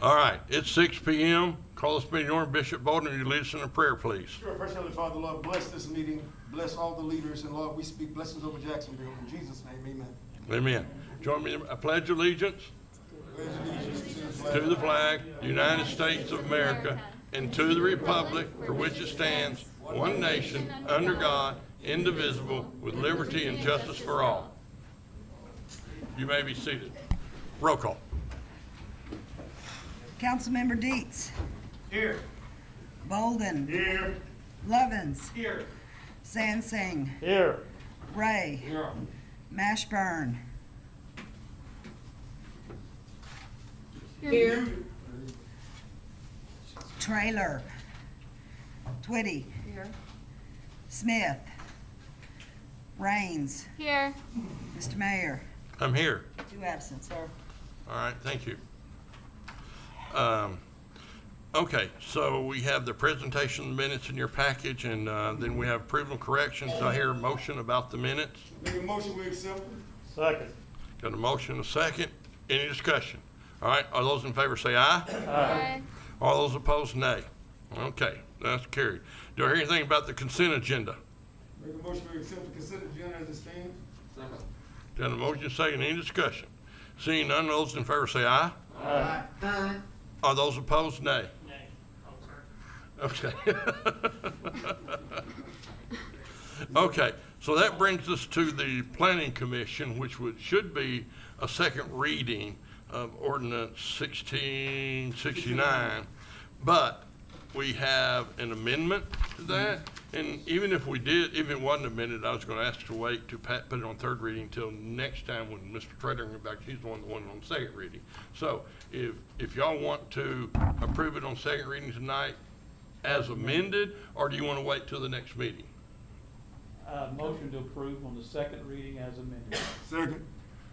All right, it's 6 p.m. Call this meeting order. Bishop Bolden, you lead us in a prayer, please. Sure, precious Heavenly Father, Lord, bless this meeting, bless all the leaders, and Lord, we speak blessings over Jacksonville. In Jesus' name, amen. Amen. Join me in a pledge allegiance Pledge allegiance to the flag, United States of America, and to the republic for which it stands, one nation, under God, indivisible, with liberty and justice for all. You may be seated. Roll call. Councilmember Dietz. Here. Bolden. Here. Lovins. Here. Sansing. Here. Ray. Here. Mashburn. Here. Trailer. Twitty. Here. Smith. Raines. Here. Mr. Mayor. I'm here. 2 absent, sir. All right, thank you. Okay, so we have the presentation minutes in your package, and then we have approval and corrections. I hear a motion about the minutes. Make a motion, we accept. Second. Got a motion, a second. Any discussion? All right, all those in favor say aye. Aye. All those opposed, nay. Okay, that's carried. Do I hear anything about the consent agenda? Make a motion, we accept the consent agenda as it stands. Second. Got a motion, second. Any discussion? Seeing none, those in favor say aye. Aye. Are those opposed, nay? Nay. Oh, sorry. Okay. Okay, so that brings us to the Planning Commission, which should be a second reading of ordinance 1669. But we have an amendment to that. And even if we did, even if it wasn't amended, I was going to ask to wait to put it on third reading until next time when Mr. Treader comes back. He's the one on second reading. So if y'all want to approve it on second reading tonight as amended, or do you want to wait till the next meeting? Motion to approve on the second reading as amended. Second.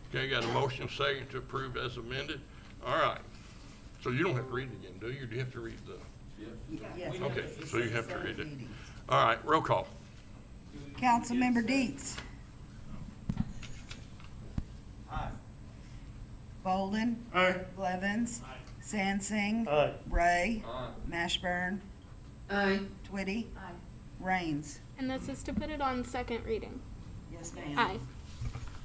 Okay, got a motion second to approve as amended. All right. So you don't have to read it again, do you? Or do you have to read the? Yes. Okay, so you have to read it. All right, roll call. Councilmember Dietz. Aye. Bolden. Aye. Levens. Aye. Sansing. Aye. Ray. Mashburn. Aye. Twitty. Aye. Raines. And this is to put it on second reading. Yes, ma'am. Aye.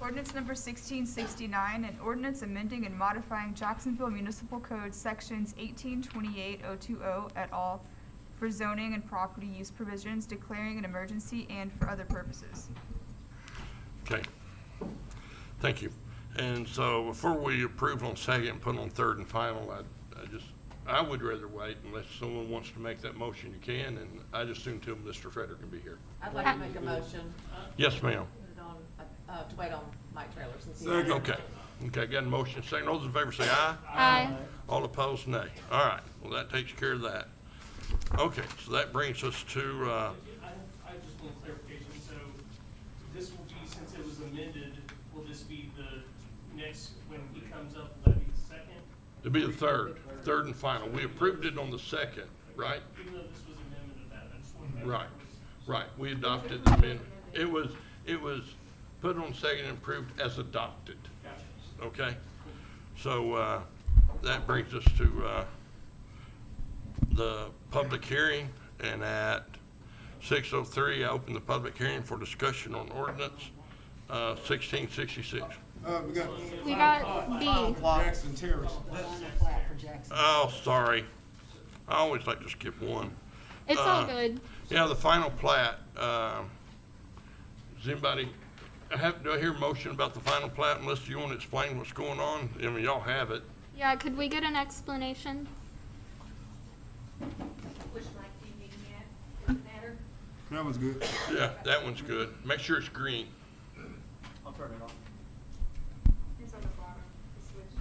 Ordinance number 1669, an ordinance amending and modifying Jacksonville Municipal Code sections 1828.020 et al. For zoning and property use provisions, declaring an emergency and for other purposes. Okay. Thank you. And so before we approve on second and put on third and final, I would rather wait unless someone wants to make that motion, you can, and I just assume till Mr. Frederick can be here. I'd like to make a motion Yes, ma'am. put it on, to wait on Mike Taylor since he's. Second. Okay. Okay, got a motion second. Those in favor say aye. Aye. All opposed, nay. All right, well, that takes care of that. Okay, so that brings us to, I just want clarification, so this will be, since it was amended, will this be the next, when he comes up, will that be the second? it'll be the third and final. We approved it on the second, right? Even though this was amendment of that, I just want to make Right, sure. right. We adopted the amendment. It was put on second and approved as adopted, Gotcha. okay? So, that brings us to, the public hearing, and at 6:03, I open the public hearing for discussion on ordinance, 1666. We got We got B. Jackson Terrace. Oh, sorry. I always like to skip one. It's all good. Yeah, the final plat, does anybody, do I hear a motion about the final plat unless you want to explain what's going on? I mean, y'all have it. Yeah, could we get an explanation? Which mic do you need me at? Does it matter? That was good. Yeah, that one's good. Make sure it's green. I'll turn it on. It's on the bottom, the switch.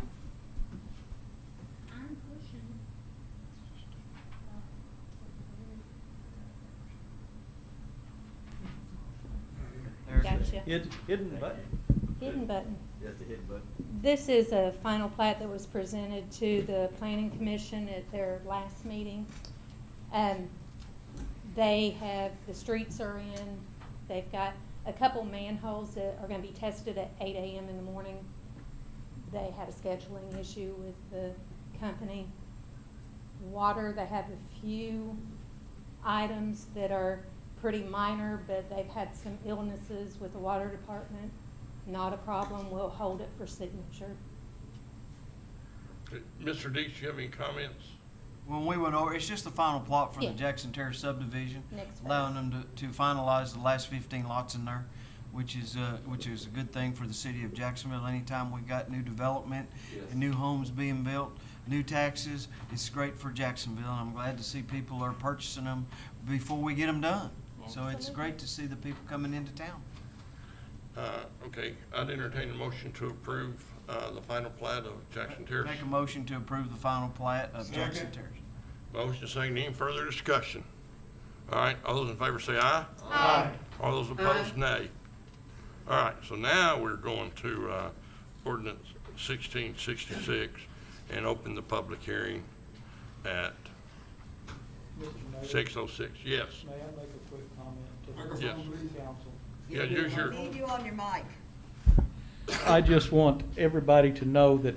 I'm pushing. Gotcha. Hidden button. Hidden button. That's the hidden button. This is a final plat that was presented to the Planning Commission at their last meeting. They have, the streets are in, they've got a couple manholes that are gonna be tested at 8 a.m. in the morning. They had a scheduling issue with the company, Water, they have a few items that are pretty minor, but they've had some illnesses with the water department. Not a problem, we'll hold it for signature. Mr. Dees, you have any comments? When we went over, it's just the final plot for the Yeah. Jackson Terrace subdivision, Next allowing phase. them to finalize the last 15 lots in there, which is a good thing for the city of Jacksonville. Anytime we got new development and new homes being built, new taxes, it's great for Jacksonville, and I'm glad to see people are purchasing them before we get them done. So it's great to see the people coming into town. Okay, I'd entertain a motion to approve, the final plat of Jackson Terrace. Make a motion to approve the final plat of Jackson Terrace. Motion second, any further discussion? All right, all those in favor say aye. Aye. All those opposed, nay. All right, so now we're going to, ordinance 1666 and open the public hearing at Mr. Mayor, 6:06. Yes. may I make a quick comment to Microphone, Yes. please. the council? Yeah, use your, Need you on your mic. I just want everybody to know that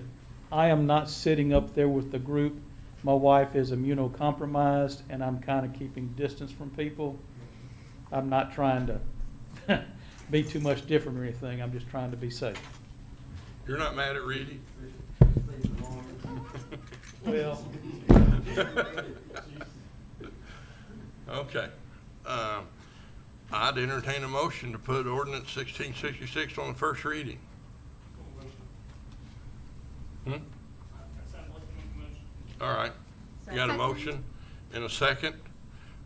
I am not sitting up there with the group. My wife is immunocompromised, and I'm kind of keeping distance from people. I'm not trying to be too much different or anything. I'm just trying to be safe. you're not mad at Reedy? Well, Okay. I'd entertain a motion to put ordinance 1666 on the first reading. Hmm? I said I'd like to make a motion. All right. You got a Second. motion and a second?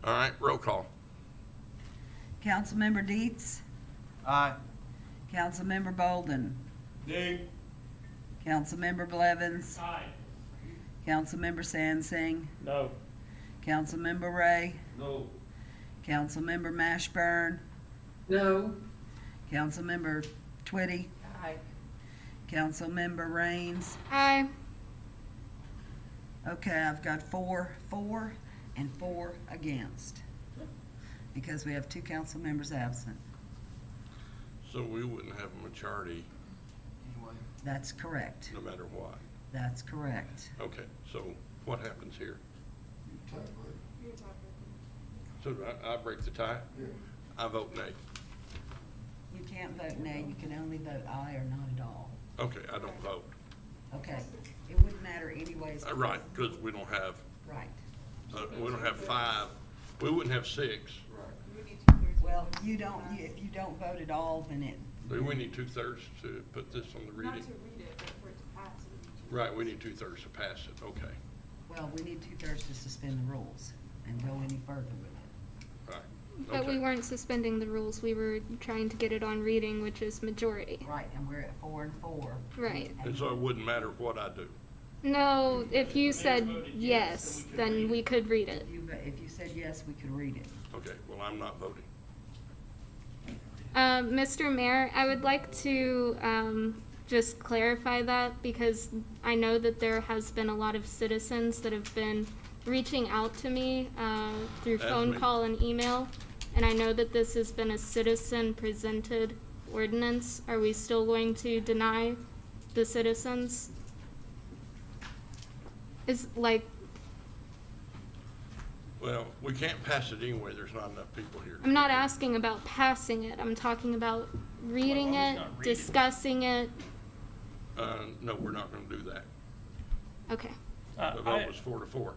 All right, roll call. Councilmember Dietz. Aye. Councilmember Bolden. Nay. Councilmember Blevins. Aye. Councilmember Sansing. no. Councilmember Ray. No. Councilmember Mashburn. No. Councilmember Twitty. Aye. Councilmember Raines. Aye. Okay, I've got 4 for, and 4 against. Because we have 2 council members absent. So we wouldn't have a majority Anyway. That's correct. no matter what. That's correct. Okay, so what happens here? So I break the tie? I vote nay. You can't vote nay, you can only vote aye or not at all. Okay, I don't vote. Okay, it wouldn't matter anyways. Right, because we don't have, Right. we don't have 5, we wouldn't have 6. Well, you don't, if you don't vote at all, then it, We need 2/3 to put this on the reading. Not to read it, but for it to pass. it would be two. Right, we need 2/3 to pass it, okay. well, we need 2/3 to suspend the rules and go any further with it. Right. But we Okay. weren't suspending the rules. We were trying to get it on reading, which is majority. Right, and we're at 4 and 4. Right. And so it wouldn't matter what I do. No, if you said voted yes, then we could read it. If you said yes, we could read it. Okay, well, I'm not voting. Mr. Mayor, I would like to just clarify that because I know that there has been a lot of citizens that have been reaching out to me through That's phone me. call and email. And I know that this has been a citizen-presented ordinance. Are we still going to deny the citizens? Is like, Well, we can't pass it anyway, there's not enough people here. I'm not asking about passing it. I'm talking about reading Well, it, not reading it. discussing it. No, we're not gonna do that. Okay. The vote was 4-4.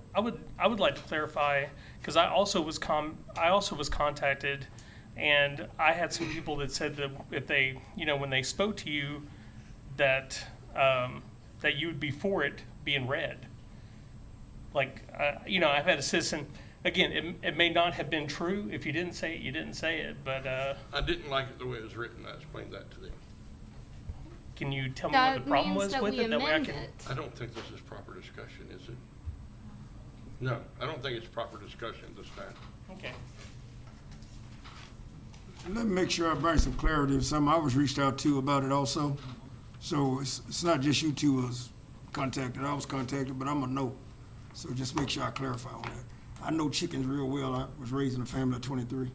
I would like to clarify, because I also was contacted, and I had some people that said that if they, when they spoke to you, that, that you would be for it being read. Like, I've had a citizen, again, it may not have been true. If you didn't say it, you didn't say it, but, I didn't like it the way it was written, I explained that to them. can you tell me what the That problem means was that with we it? That way I amend can. it. I don't think this is proper discussion, is it? No, I don't think it's proper discussion this time. Okay. Let me make sure I bring some clarity of something I was reached out to about it also. So it's not just you two was contacted, I was contacted, but I'm a no. So just make sure I clarify on that. I know chickens real well. I was raised in a family of 23.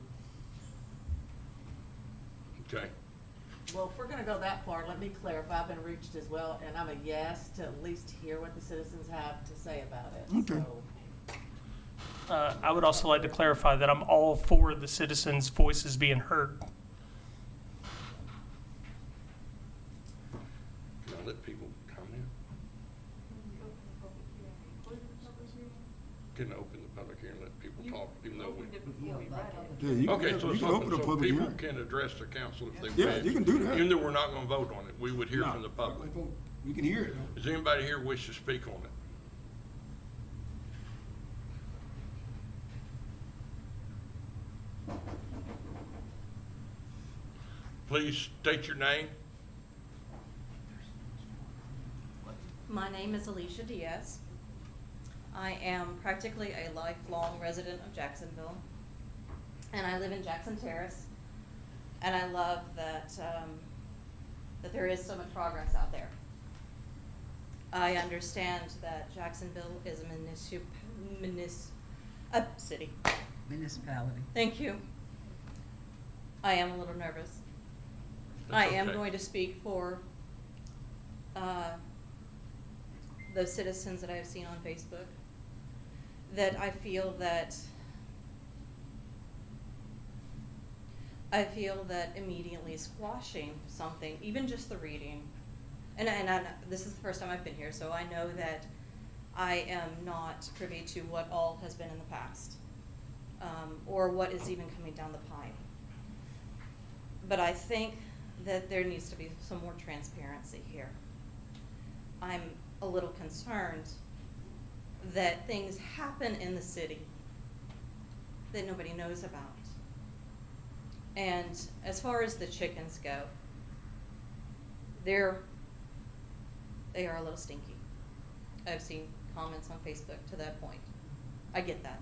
Okay, Well, if we're gonna go that far, let me clarify. I've been reached as well, and I'm a yes to at least hear what the citizens have to say about it. Okay. So, I would also like to clarify that I'm all for the citizens' voices being heard. Can I let people comment? Can open the public hearing, let people talk, even though we. Yeah, you Okay, can, so you can open something, a so public people hearing. can address the council if they Yeah, wish. you can do that. Even though we're not gonna vote on it, we would hear Nah, from the public. We can hear it though. Does anybody here wish to speak on it? Please state your name. My name is Alicia Diaz. I am practically a lifelong resident of Jacksonville, and I live in Jackson Terrace. And I love that that there is so much progress out there. I understand that Jacksonville is a city. Municipality. Thank you. I am a little nervous. That's I am okay. going to speak for those citizens that I have seen on Facebook, that I feel that immediately squashing something, even just the reading, and this is the first time I've been here, so I know that I am not privy to what all has been in the past, or what is even coming down the pipe. But I think that there needs to be some more transparency here. I'm a little concerned that things happen in the city that nobody knows about. And as far as the chickens go, they are a little stinky. I've seen comments on Facebook to that point. I get that.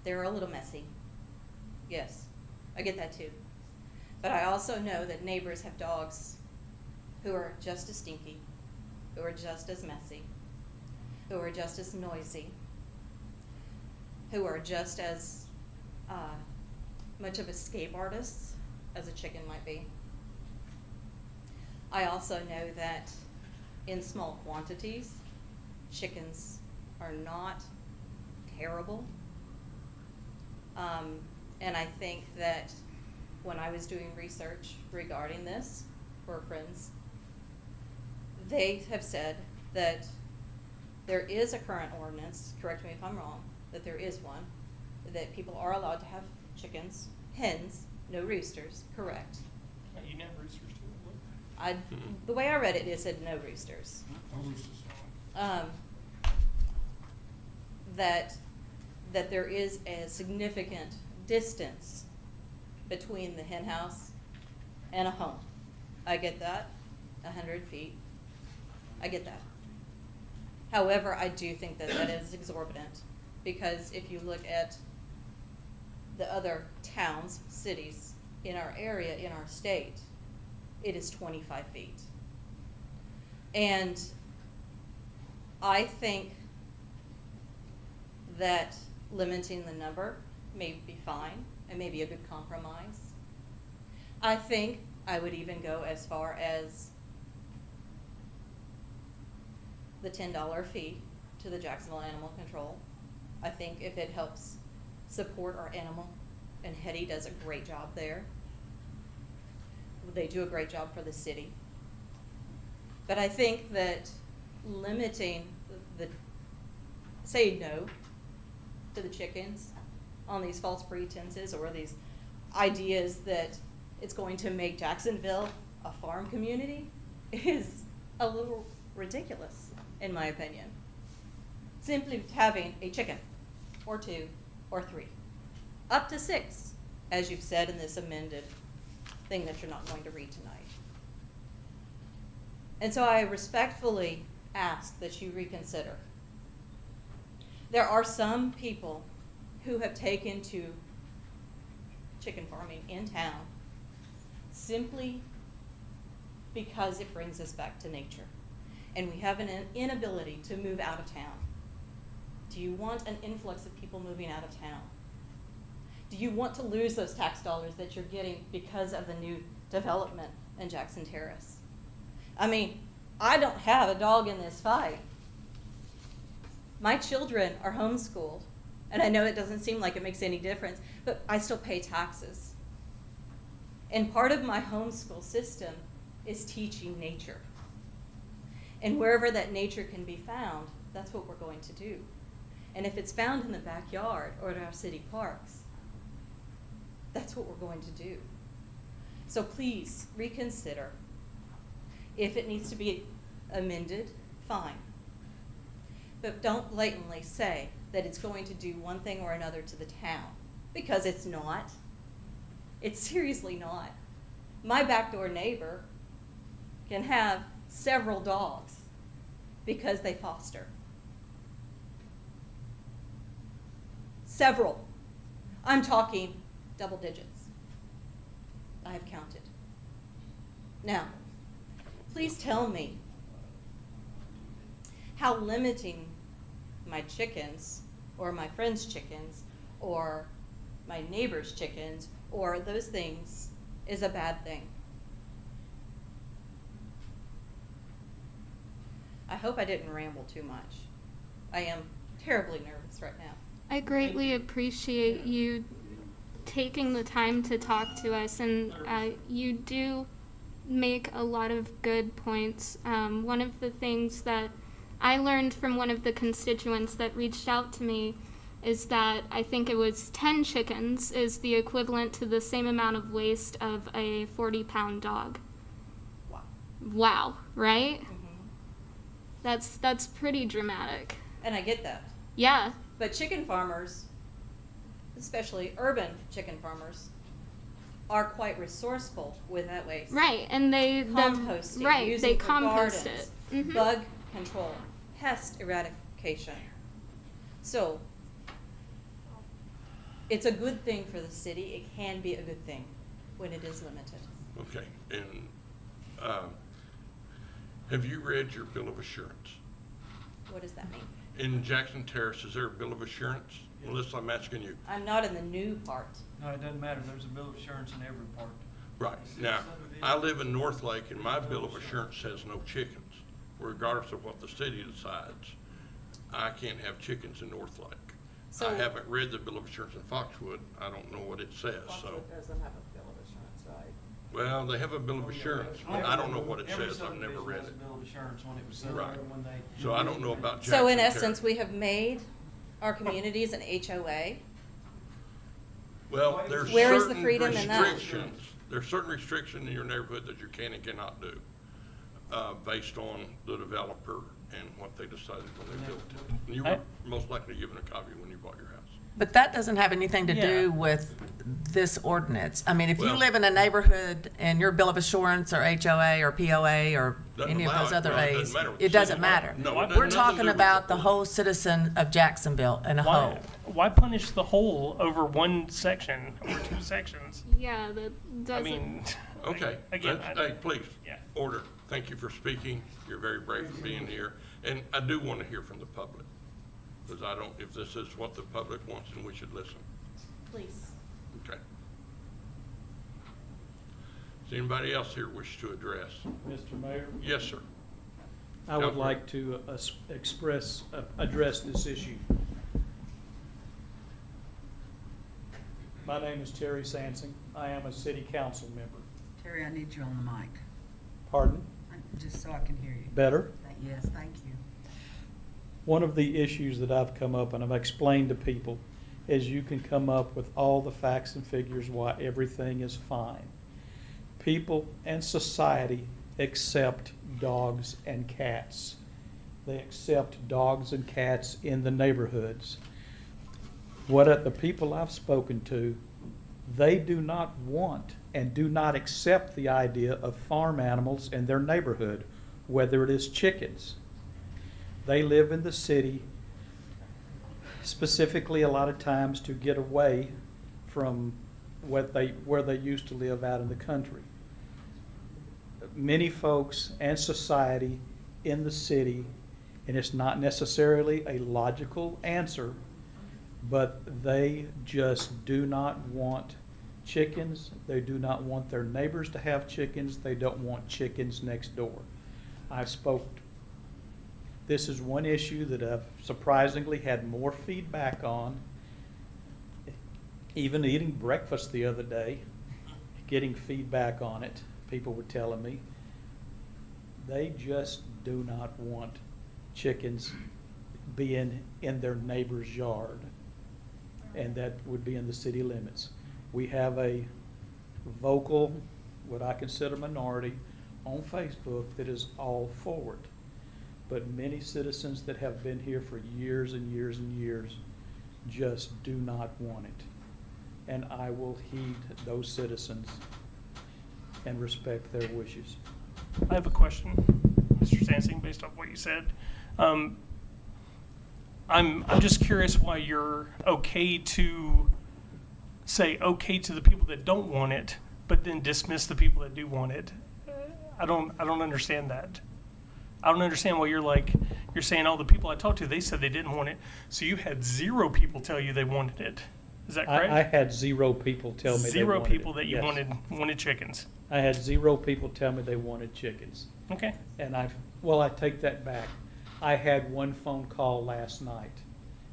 They're a little messy. Yes, I get that too. But I also know that neighbors have dogs who are just as stinky, who are just as messy, who are just as noisy, who are just as much of escape artists as a chicken might be. I also know that in small quantities, chickens are not terrible. And I think that when I was doing research regarding this for friends, they have said that there is a current ordinance, correct me if I'm wrong, that there is one, that people are allowed to have chickens, hens, no roosters, correct? You never roosters too. The way I read it, it said no roosters. That there is a significant distance between the hen house and a home. I get that, 100 feet. I get that. However, I do think that that is exorbitant, because if you look at the other towns, cities in our area, in our state, it is 25 feet. And I think that limiting the number may be fine and may be a good compromise. I think I would even go as far as the $10 fee to the Jacksonville Animal Control. I think if it helps support our animal, and Hetty does a great job there. They do a great job for the city. But I think that limiting say no to the chickens on these false pretenses or these ideas that it's going to make Jacksonville a farm community is a little ridiculous, in my opinion. Simply having a chicken, or 2, or 3, up to 6, as you've said in this amended thing that you're not going to read tonight. And so I respectfully ask that you reconsider. There are some people who have taken to chicken farming in town simply because it brings us back to nature. And we have an inability to move out of town. Do you want an influx of people moving out of town? Do you want to lose those tax dollars that you're getting because of the new development in Jackson Terrace? I mean, I don't have a dog in this fight. My children are homeschooled And I know it doesn't seem like it makes any difference, but I still pay taxes. And part of my homeschool system is teaching nature. And wherever that nature can be found, that's what we're going to do. And if it's found in the backyard or at our city parks, that's what we're going to do. So please reconsider. If it needs to be amended, fine. But don't blatantly say that it's going to do one thing or another to the town, because it's not. It's seriously not. My backdoor neighbor can have several dogs because they foster. Several. I'm talking double digits. I have counted. Now, please tell me how limiting my chickens or my friend's chickens or my neighbor's chickens or those things is a bad thing. I hope I didn't ramble too much. I am terribly nervous right now. I greatly appreciate you taking the time to talk to us, and you do make a lot of good points. One of the things that I learned from one of the constituents that reached out to me is that I think it was 10 chickens is the equivalent to the same amount of waste of a 40-pound dog. Wow. Wow, right? Mm-hmm. That's pretty dramatic. And I get that. Yeah. But chicken farmers, especially urban chicken farmers, are quite resourceful with that waste. Right, and Composting, right, using they for compost gardens, it. Mhm. bug control, pest eradication. So, it's a good thing for the city. It can be a good thing when it is limited. Okay, and have you read your bill of assurance? What does that mean? In Jackson Terrace, is there a bill of assurance? Melissa, I'm asking you. I'm not in the new part. No, it doesn't matter. There's a bill of assurance in every part. Right. Now, I live in North Lake, and my bill of assurance says no chickens. Regardless of what the city decides, I can't have chickens in North Lake. So- I haven't read the bill of assurance in Foxwood. I don't know what it says, so. Foxwood doesn't have a bill of assurance, right? Well, they have a bill of assurance, but I don't know what it Every says. I've never subdivision read has a it. bill of assurance when it was set Right. up, when they. So I don't know about Jackson So in Terrace. essence, we have made our communities an HOA. Well, there's Where is the certain freedom in that? restrictions. There's certain restrictions in your neighborhood that you can and cannot do, based on the developer and what they decided when they built it. And you were most likely given a copy when you bought your house. But that doesn't have anything to Yeah. do with this ordinance. I mean, if you Well- live in a neighborhood and your bill of assurance or HOA or POA or Doesn't any of allow those it. other Well, it A's, doesn't matter what it the doesn't city- matter. No, it We're doesn't have nothing to talking do with about the the whole citizen of Jacksonville in a whole. Why punish the whole over one section or two sections? Yeah, that I doesn't. mean, Okay, again, hey, please, yeah. order. Thank you for speaking. You're very brave for being here. And I do want to hear from the public, because I don't, if this is what the public wants, then we should listen. Please. Okay. Does anybody else here wish to address? Mr. Mayor, Yes, sir. I would Councilman. like to address this issue. My name is Terry Sansing. I am a city council member. Terry, I need you on the mic, Pardon? just so I can hear you. Better? Yes, thank you. One of the issues that I've come up and I've explained to people is you can come up with all the facts and figures why everything is fine. People and society accept dogs and cats. They accept dogs and cats in the neighborhoods. The people I've spoken to, they do not want and do not accept the idea of farm animals in their neighborhood, whether it is chickens. They live in the city specifically a lot of times to get away from where they used to live out in the country. Many folks and society in the city, and it's not necessarily a logical answer, but they just do not want chickens. They do not want their neighbors to have chickens. They don't want chickens next door. This is one issue that I've surprisingly had more feedback on even eating breakfast the other day, getting feedback on it, people were telling me, they just do not want chickens being in their neighbor's yard. And that would be in the city limits. We have a vocal, what I consider minority, on Facebook that is all for it. But many citizens that have been here for years and years and years just do not want it. And I will heed those citizens and respect their wishes. I have a question, Mr. Sansing, based off what you said. I'm just curious why you're okay to say okay to the people that don't want it, but then dismiss the people that do want it. I don't understand that. I don't understand why you're saying all the people I talked to, they said they didn't want it. So you had 0 people tell you they wanted it. Is that correct? I had 0 people tell me they wanted it. 0 people that you Yes. wanted chickens. I had 0 people tell me they wanted chickens. Okay. And I take that back. I had one phone call last night,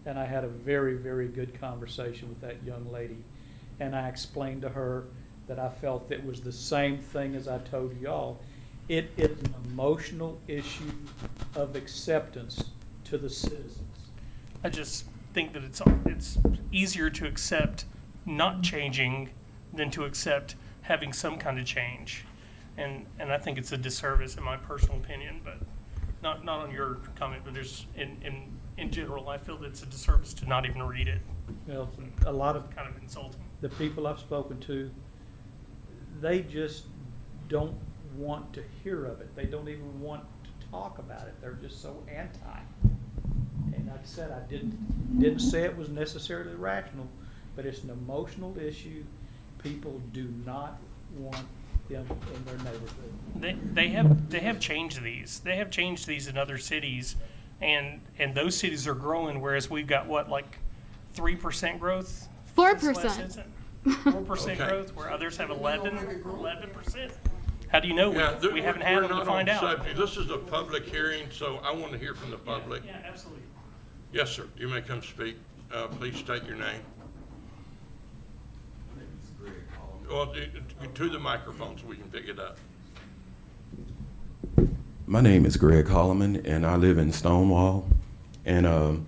and I had a very, very good conversation with that young lady. And I explained to her that I felt it was the same thing as I told y'all. It is an emotional issue of acceptance to the citizens. I just think that it's easier to accept not changing than to accept having some kind of change. And I think it's a disservice in my personal opinion, but not on your comment, but there's in general, I feel that it's a disservice to not even read it. Well, a lot of Kind of insulting. the people I've spoken to, they just don't want to hear of it. They don't even want to talk about it. They're just so anti. And like I said, I didn't say it was necessarily rational, but it's an emotional issue. People do not want them in their neighborhood. They have changed these. They have changed these in other cities, and those cities are growing, whereas we've got what, like 3% growth? 4%. 4% Okay. growth, where others have 11%. How do you know? Yeah, We haven't had we're them to not find on out. subject. This is a public hearing, so I want to hear from the public. Yeah, absolutely. Yes, sir, you may come speak. Please state your name. Well, to the microphone so we can pick it up. My name is Greg Holloman, and I live in Stonewall. And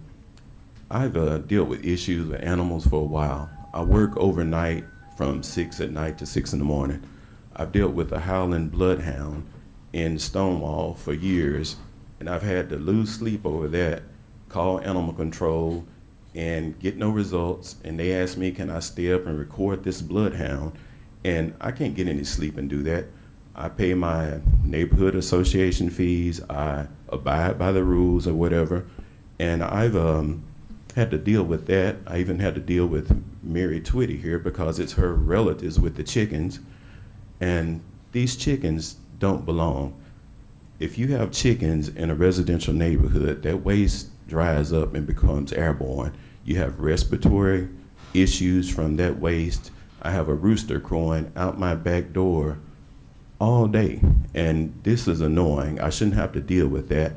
I've dealt with issues with animals for a while. I work overnight from 6 at night to 6 in the morning. I've dealt with a howling bloodhound in Stonewall for years, and I've had to lose sleep over that, call animal control, and get no results. And they asked me, can I stay up and record this bloodhound? And I can't get any sleep and do that. I pay my neighborhood association fees. I abide by the rules or whatever. And I've had to deal with that. I even had to deal with Mary Twitty here because it's her relatives with the chickens. And these chickens don't belong. If you have chickens in a residential neighborhood, that waste dries up and becomes airborne. You have respiratory issues from that waste. I have a rooster crowing out my back door all day, and this is annoying. I shouldn't have to deal with that.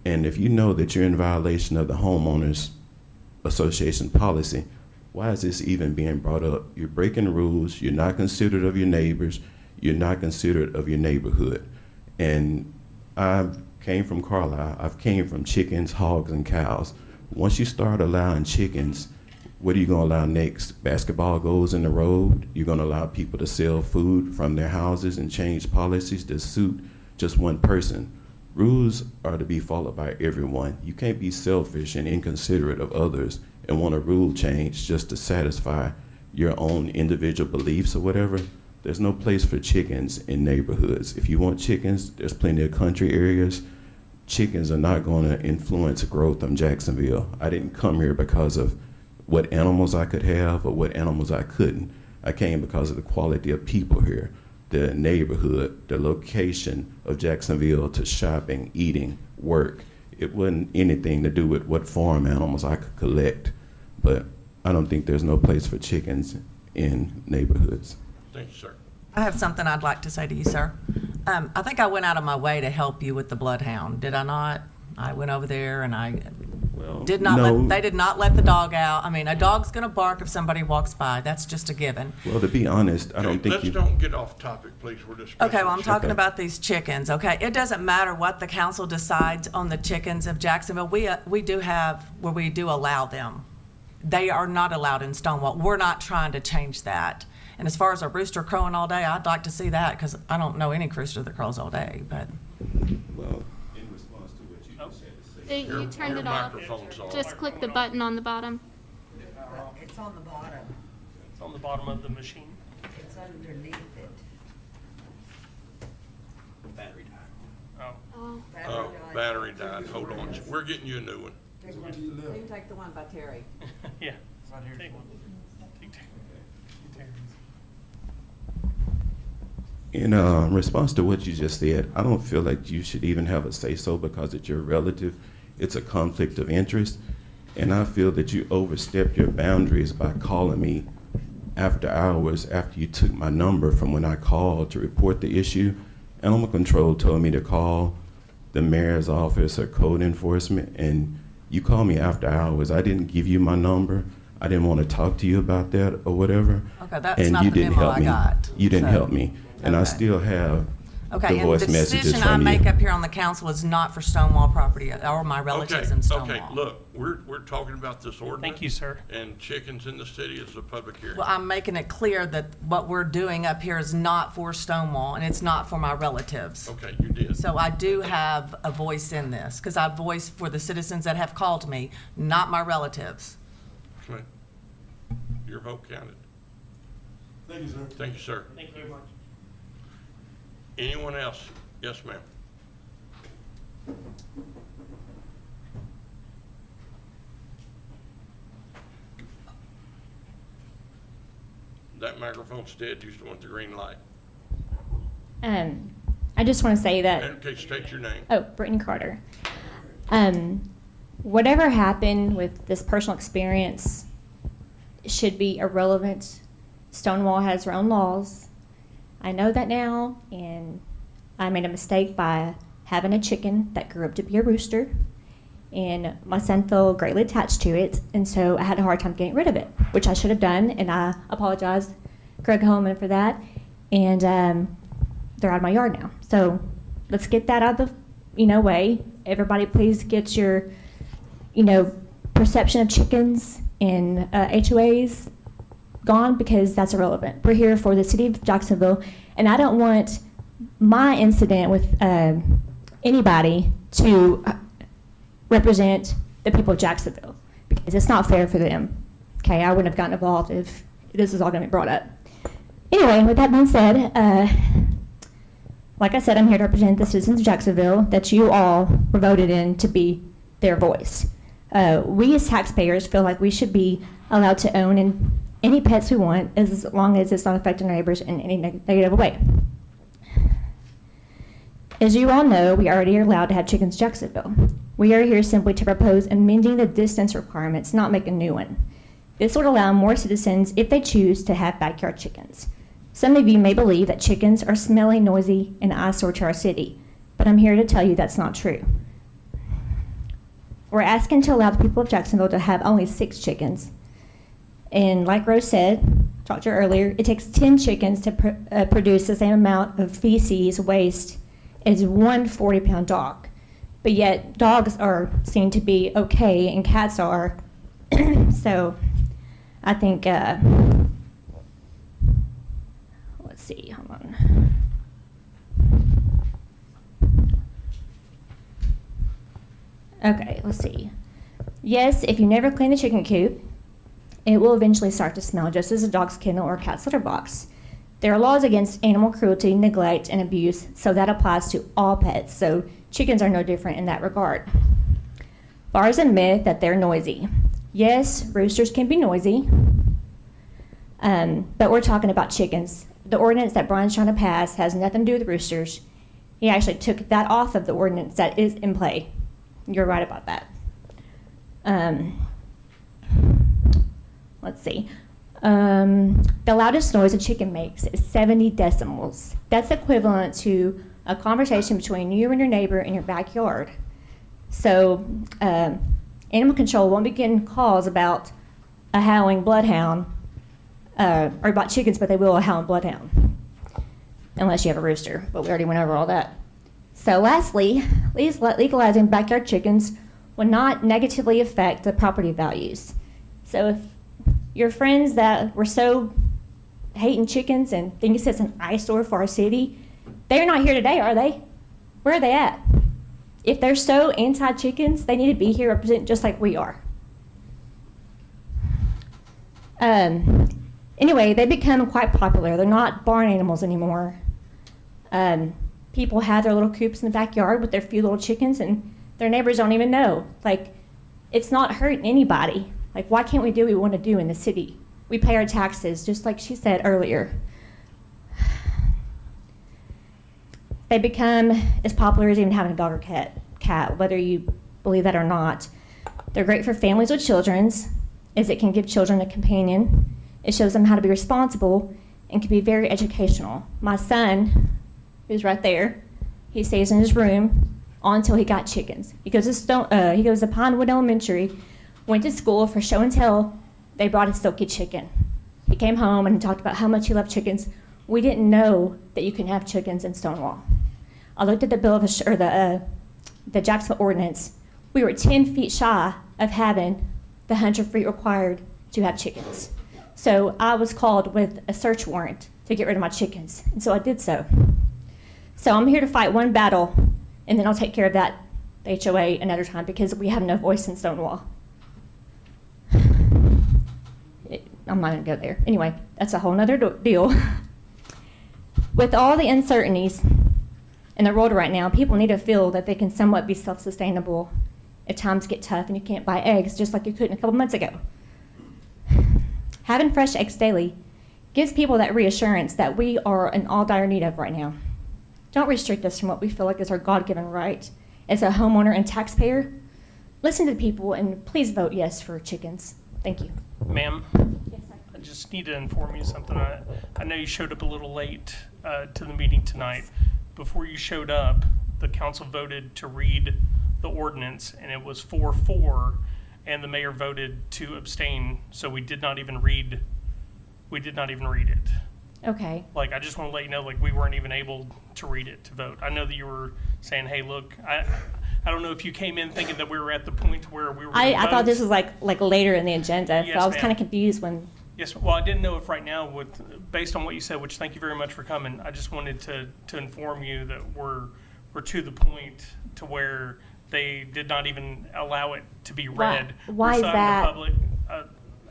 And if you know that you're in violation of the homeowners association policy, why is this even being brought up? You're breaking rules. You're not considerate of your neighbors. You're not considerate of your neighborhood. And I came from Carlisle. I've came from chickens, hogs, and cows. Once you start allowing chickens, what are you going to allow next? Basketball goes in the road. You're going to allow people to sell food from their houses and change policies to suit just one person. Rules are to be followed by everyone. You can't be selfish and inconsiderate of others and want a rule change just to satisfy your own individual beliefs or whatever. There's no place for chickens in neighborhoods. If you want chickens, there's plenty of country areas. Chickens are not going to influence growth in Jacksonville. I didn't come here because of what animals I could have or what animals I couldn't. I came because of the quality of people here, the neighborhood, the location of Jacksonville to shopping, eating, work. It wasn't anything to do with what farm animals I could collect, but I don't think there's no place for chickens in neighborhoods. Thank you, sir. I have something I'd like to say to you, sir. I think I went out of my way to help you with the bloodhound, did I not? I went over there and I Well, Did not no. they did not let the dog out. I mean, a dog's gonna bark if somebody walks by. That's just a given. Well, to be honest, I don't Okay, think you. Let's don't get off topic, please. We're discussing. Okay, well, I'm talking Okay. about these chickens, okay? It doesn't matter what the council decides on the chickens of Jacksonville. We do have, where we do allow them. They are not allowed in Stonewall. We're not trying to change that. And as far as a rooster crowing all day, I'd like to see that, because I don't know any rooster that crows all day, but. Well, in response to what you just had to say. You turned Your it off. microphone's on. Just click the button on the bottom. It's on the bottom. It's on the bottom of the machine. It's underneath it. Oh. Oh. Oh, battery died. Hold on. We're getting you a new one. Take the one by Terry. Yeah. Right here. Take one. Take two. In response to what you just said, I don't feel like you should even have a say-so because it's your relative. It's a conflict of interest. And I feel that you overstepped your boundaries by calling me after hours after you took my number from when I called to report the issue. Animal Control told me to call the mayor's office or code enforcement, and you called me after hours. I didn't give you my number. I didn't want to talk to you about that or whatever. Okay, that's And not you the didn't memo help I me. got. You didn't So, help me. And I okay. still have Okay, the and voice the messages decision I from make you. up here on the council is not for Stonewall property or my relatives in Stonewall. Okay, look, we're talking about this ordinance. Thank you, sir. And chickens in the city is a public hearing. Well, I'm making it clear that what we're doing up here is not for Stonewall, and it's not for my relatives. Okay, you did. So I do have a voice in this, because I voice for the citizens that have called me, not my relatives. Okay. Your vote counted. Thank you, sir. Thank you, sir. Thank you. Anyone else? Yes, ma'am. That microphone's dead. You still want the green light. I just want to say that, Okay, state your name. Brittany Carter. Whatever happened with this personal experience should be irrelevant. Stonewall has their own laws. I know that now, and I made a mistake by having a chicken that grew up to be a rooster, and my son felt greatly attached to it, and so I had a hard time getting rid of it, which I should have done, and I apologize, Greg Holman, for that. And they're out of my yard now. So let's get that out of the way. Everybody, please get your perception of chickens and HOAs gone, because that's irrelevant. We're here for the city of Jacksonville, and I don't want my incident with anybody to represent the people of Jacksonville, because it's not fair for them. Okay, I wouldn't have gotten involved if this was all going to be brought up. Anyway, with that being said, like I said, I'm here to represent the citizens of Jacksonville that you all were voted in to be their voice. We as taxpayers feel like we should be allowed to own any pets we want, as long as it's not affecting our neighbors in any negative way. As you all know, we already are allowed to have chickens in Jacksonville. We are here simply to propose amending the distance requirements, not make a new one. This would allow more citizens, if they choose, to have backyard chickens. Some of you may believe that chickens are smelly, noisy, and an eyesore to our city, but I'm here to tell you that's not true. We're asking to allow the people of Jacksonville to have only 6 chickens. And like Rose said, talked to her earlier, it takes 10 chickens to produce the same amount of feces waste as one 40-pound dog. But yet dogs are seen to be okay and cats are. So I think, let's see, hold on. Okay, let's see. Yes, if you never clean the chicken coop, it will eventually start to smell just as a dog's kennel or cat's litter box. There are laws against animal cruelty, neglect, and abuse, so that applies to all pets, so chickens are no different in that regard. Bars a myth that they're noisy. Yes, roosters can be noisy, but we're talking about chickens. The ordinance that Brian's trying to pass has nothing to do with roosters. He actually took that off of the ordinance that is in play. You're right about that. Let's see. The loudest noise a chicken makes is 70 decibels. That's equivalent to a conversation between you and your neighbor in your backyard. So animal control won't be getting calls about a howling bloodhound, or about chickens, but they will a howling bloodhound, unless you have a rooster, but we already went over all that. So lastly, legalizing backyard chickens will not negatively affect the property values. So if your friends that were so hating chickens and think it's an eyesore for our city, they're not here today, are they? Where are they at? If they're so anti-chickens, they need to be here representing just like we are. Anyway, they become quite popular. They're not barn animals anymore. People have their little coops in the backyard with their few little chickens, and their neighbors don't even know. Like, it's not hurting anybody. Like, why can't we do what we want to do in the city? We pay our taxes, just like she said earlier. They become as popular as even having a dog or cat, whether you believe that or not. They're great for families with children, as it can give children a companion. It shows them how to be responsible and can be very educational. My son, who's right there, he stays in his room until he got chickens. He goes to Pinewood Elementary, went to school for show and tell. They brought a silky chicken. He came home and talked about how much he loved chickens. We didn't know that you can have chickens in Stonewall. I looked at the bill of the Jacksonville ordinance. We were 10 feet shy of having the 100 feet required to have chickens. So I was called with a search warrant to get rid of my chickens, and so I did so. So I'm here to fight one battle, and then I'll take care of that HOA another time because we have no voice in Stonewall. I'm not going to go there. Anyway, that's a whole nother deal. With all the uncertainties in the world right now, people need to feel that they can somewhat be self-sustainable if times get tough and you can't buy eggs just like you couldn't a couple months ago. Having fresh eggs daily gives people that reassurance that we are in all dire need of right now. Don't restrict us from what we feel like is our God-given right as a homeowner and taxpayer. Listen to the people and please vote yes for chickens. Thank you. Ma'am, Yes, sir. I just need to inform you something. I know you showed up a little late to the meeting tonight. Before you showed up, the council voted to read the ordinance, and it was 4-4, and the mayor voted to abstain, so we did not even read it. Okay. Like, I just want to let you know, like, we weren't even able to read it to vote. I know that you were saying, hey, look, I don't know if you came in thinking that we were at the point where we were gonna I thought vote. this was like later in the agenda, Yes, so I was ma'am. kind of confused when. Yes, well, I didn't know if right now, based on what you said, which thank you very much for coming, I just wanted to inform you that we're to the point to where they did not even allow it to be read. Why We're is sorry to that? the public.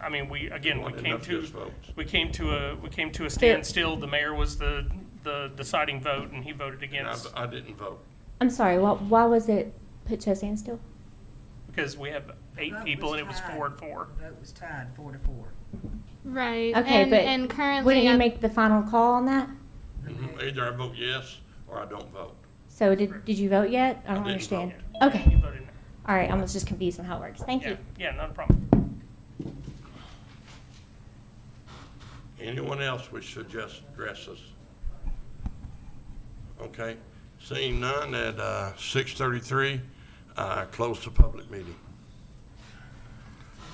I mean, we Wasn't enough yes votes. came to a standstill. The mayor was the deciding vote, and he voted And against I didn't vote. I'm sorry, why was it put to a standstill? because we have 8 Vote people, and it was tied. 4-4. The vote was tied 4-4. Right. Okay, and, but and currently, wouldn't you make the final call on that? Either I vote yes or I don't vote. So did you vote yet? I don't didn't understand. vote. Okay, You voted no. all right, I was just confused on how it works. Thank Yeah, you. yeah, not a problem. Anyone else wish to just address us? Okay, seeing none at 6:33, close the public meeting.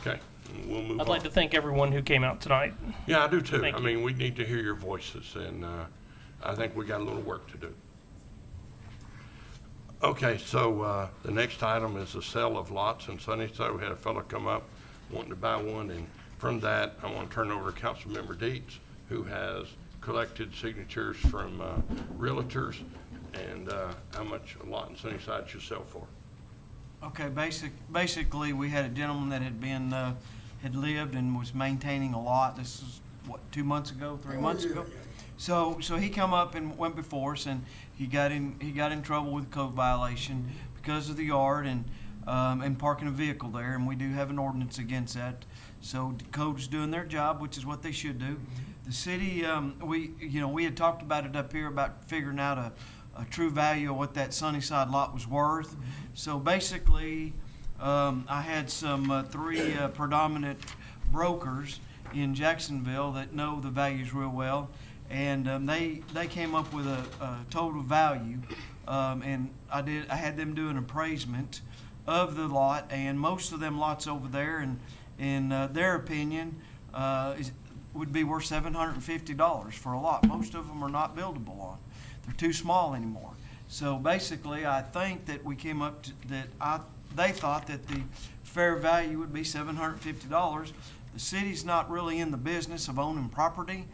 Okay, we'll move on. I'd like to thank everyone who came out tonight. Yeah, I do too. Thank I you. mean, we need to hear your voices, and I think we got a little work to do. Okay, so the next item is the sale of lots in Sunnyside. We had a fellow come up wanting to buy one, and from that, I want to turn over to Councilmember Dietz, who has collected signatures from realtors and how much a lot in Sunnyside should sell for. Okay, basically, we had a gentleman that had lived and was maintaining a lot. This is, what, 2 months ago, 3 months ago? So he come up and went before us, and he got in trouble with code violation because of the yard and parking a vehicle there, and we do have an ordinance against that. So the code's doing their job, which is what they should do. The city, we had talked about it up here about figuring out a true value of what that Sunnyside lot was worth. So basically, I had some 3 predominant brokers in Jacksonville that know the values real well, and they came up with a total value, and I had them do an appraisement of the lot, and most of them lots over there, in their opinion, would be worth $750 for a lot. Most of them are not buildable on. They're too small anymore. So basically, I think that we came up to, they thought that the fair value would be $750. The city's not really in the business of owning property.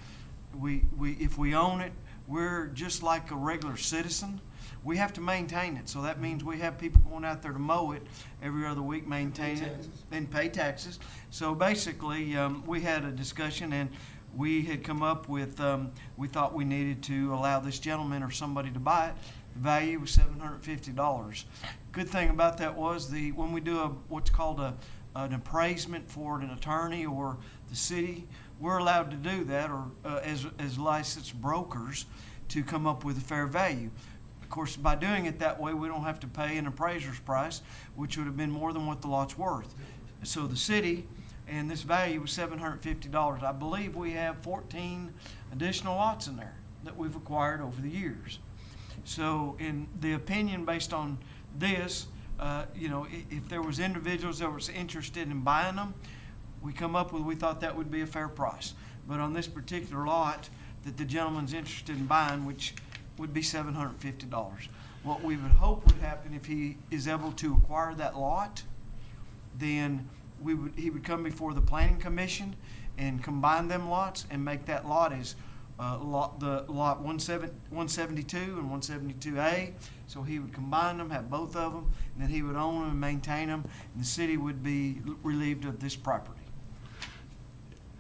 If we own it, we're just like a regular citizen. We have to maintain it, so that means we have people going out there to mow it every other week, maintain it, and pay taxes. So basically, we had a discussion, and we had come up with, we thought we needed to allow this gentleman or somebody to buy it. The value was $750. Good thing about that was when we do what's called an appraisement for an attorney or the city, we're allowed to do that, or as licensed brokers, to come up with a fair value. Of course, by doing it that way, we don't have to pay an appraiser's price, which would have been more than what the lot's worth. So the city, and this value was $750. I believe we have 14 additional lots in there that we've acquired over the years. So in the opinion based on this, if there was individuals that was interested in buying them, we thought that would be a fair price. But on this particular lot that the gentleman's interested in buying, which would be $750. What we would hope would happen if he is able to acquire that lot, then he would come before the planning commission and combine them lots and make that lot as lot 172 and 172A. So he would combine them, have both of them, and then he would own them and maintain them, and the city would be relieved of this property.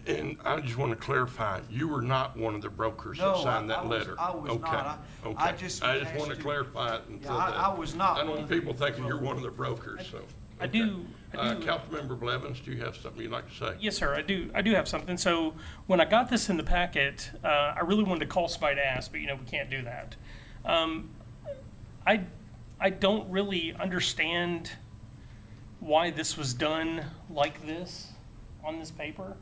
And I just want to clarify, you were not one of the brokers that signed that letter? I was Okay, not. okay. I just want asked to you- clarify it and Yeah, so that. I was not I don't one want of the people thinking you're one of the brokers, so. I okay. do. Councilmember Blevins, do you have something you'd like to say? Yes, sir. I do have something. So when I got this in the packet, I really wanted to call somebody to ask, but we can't do that. I don't really understand why this was done like this on this paper.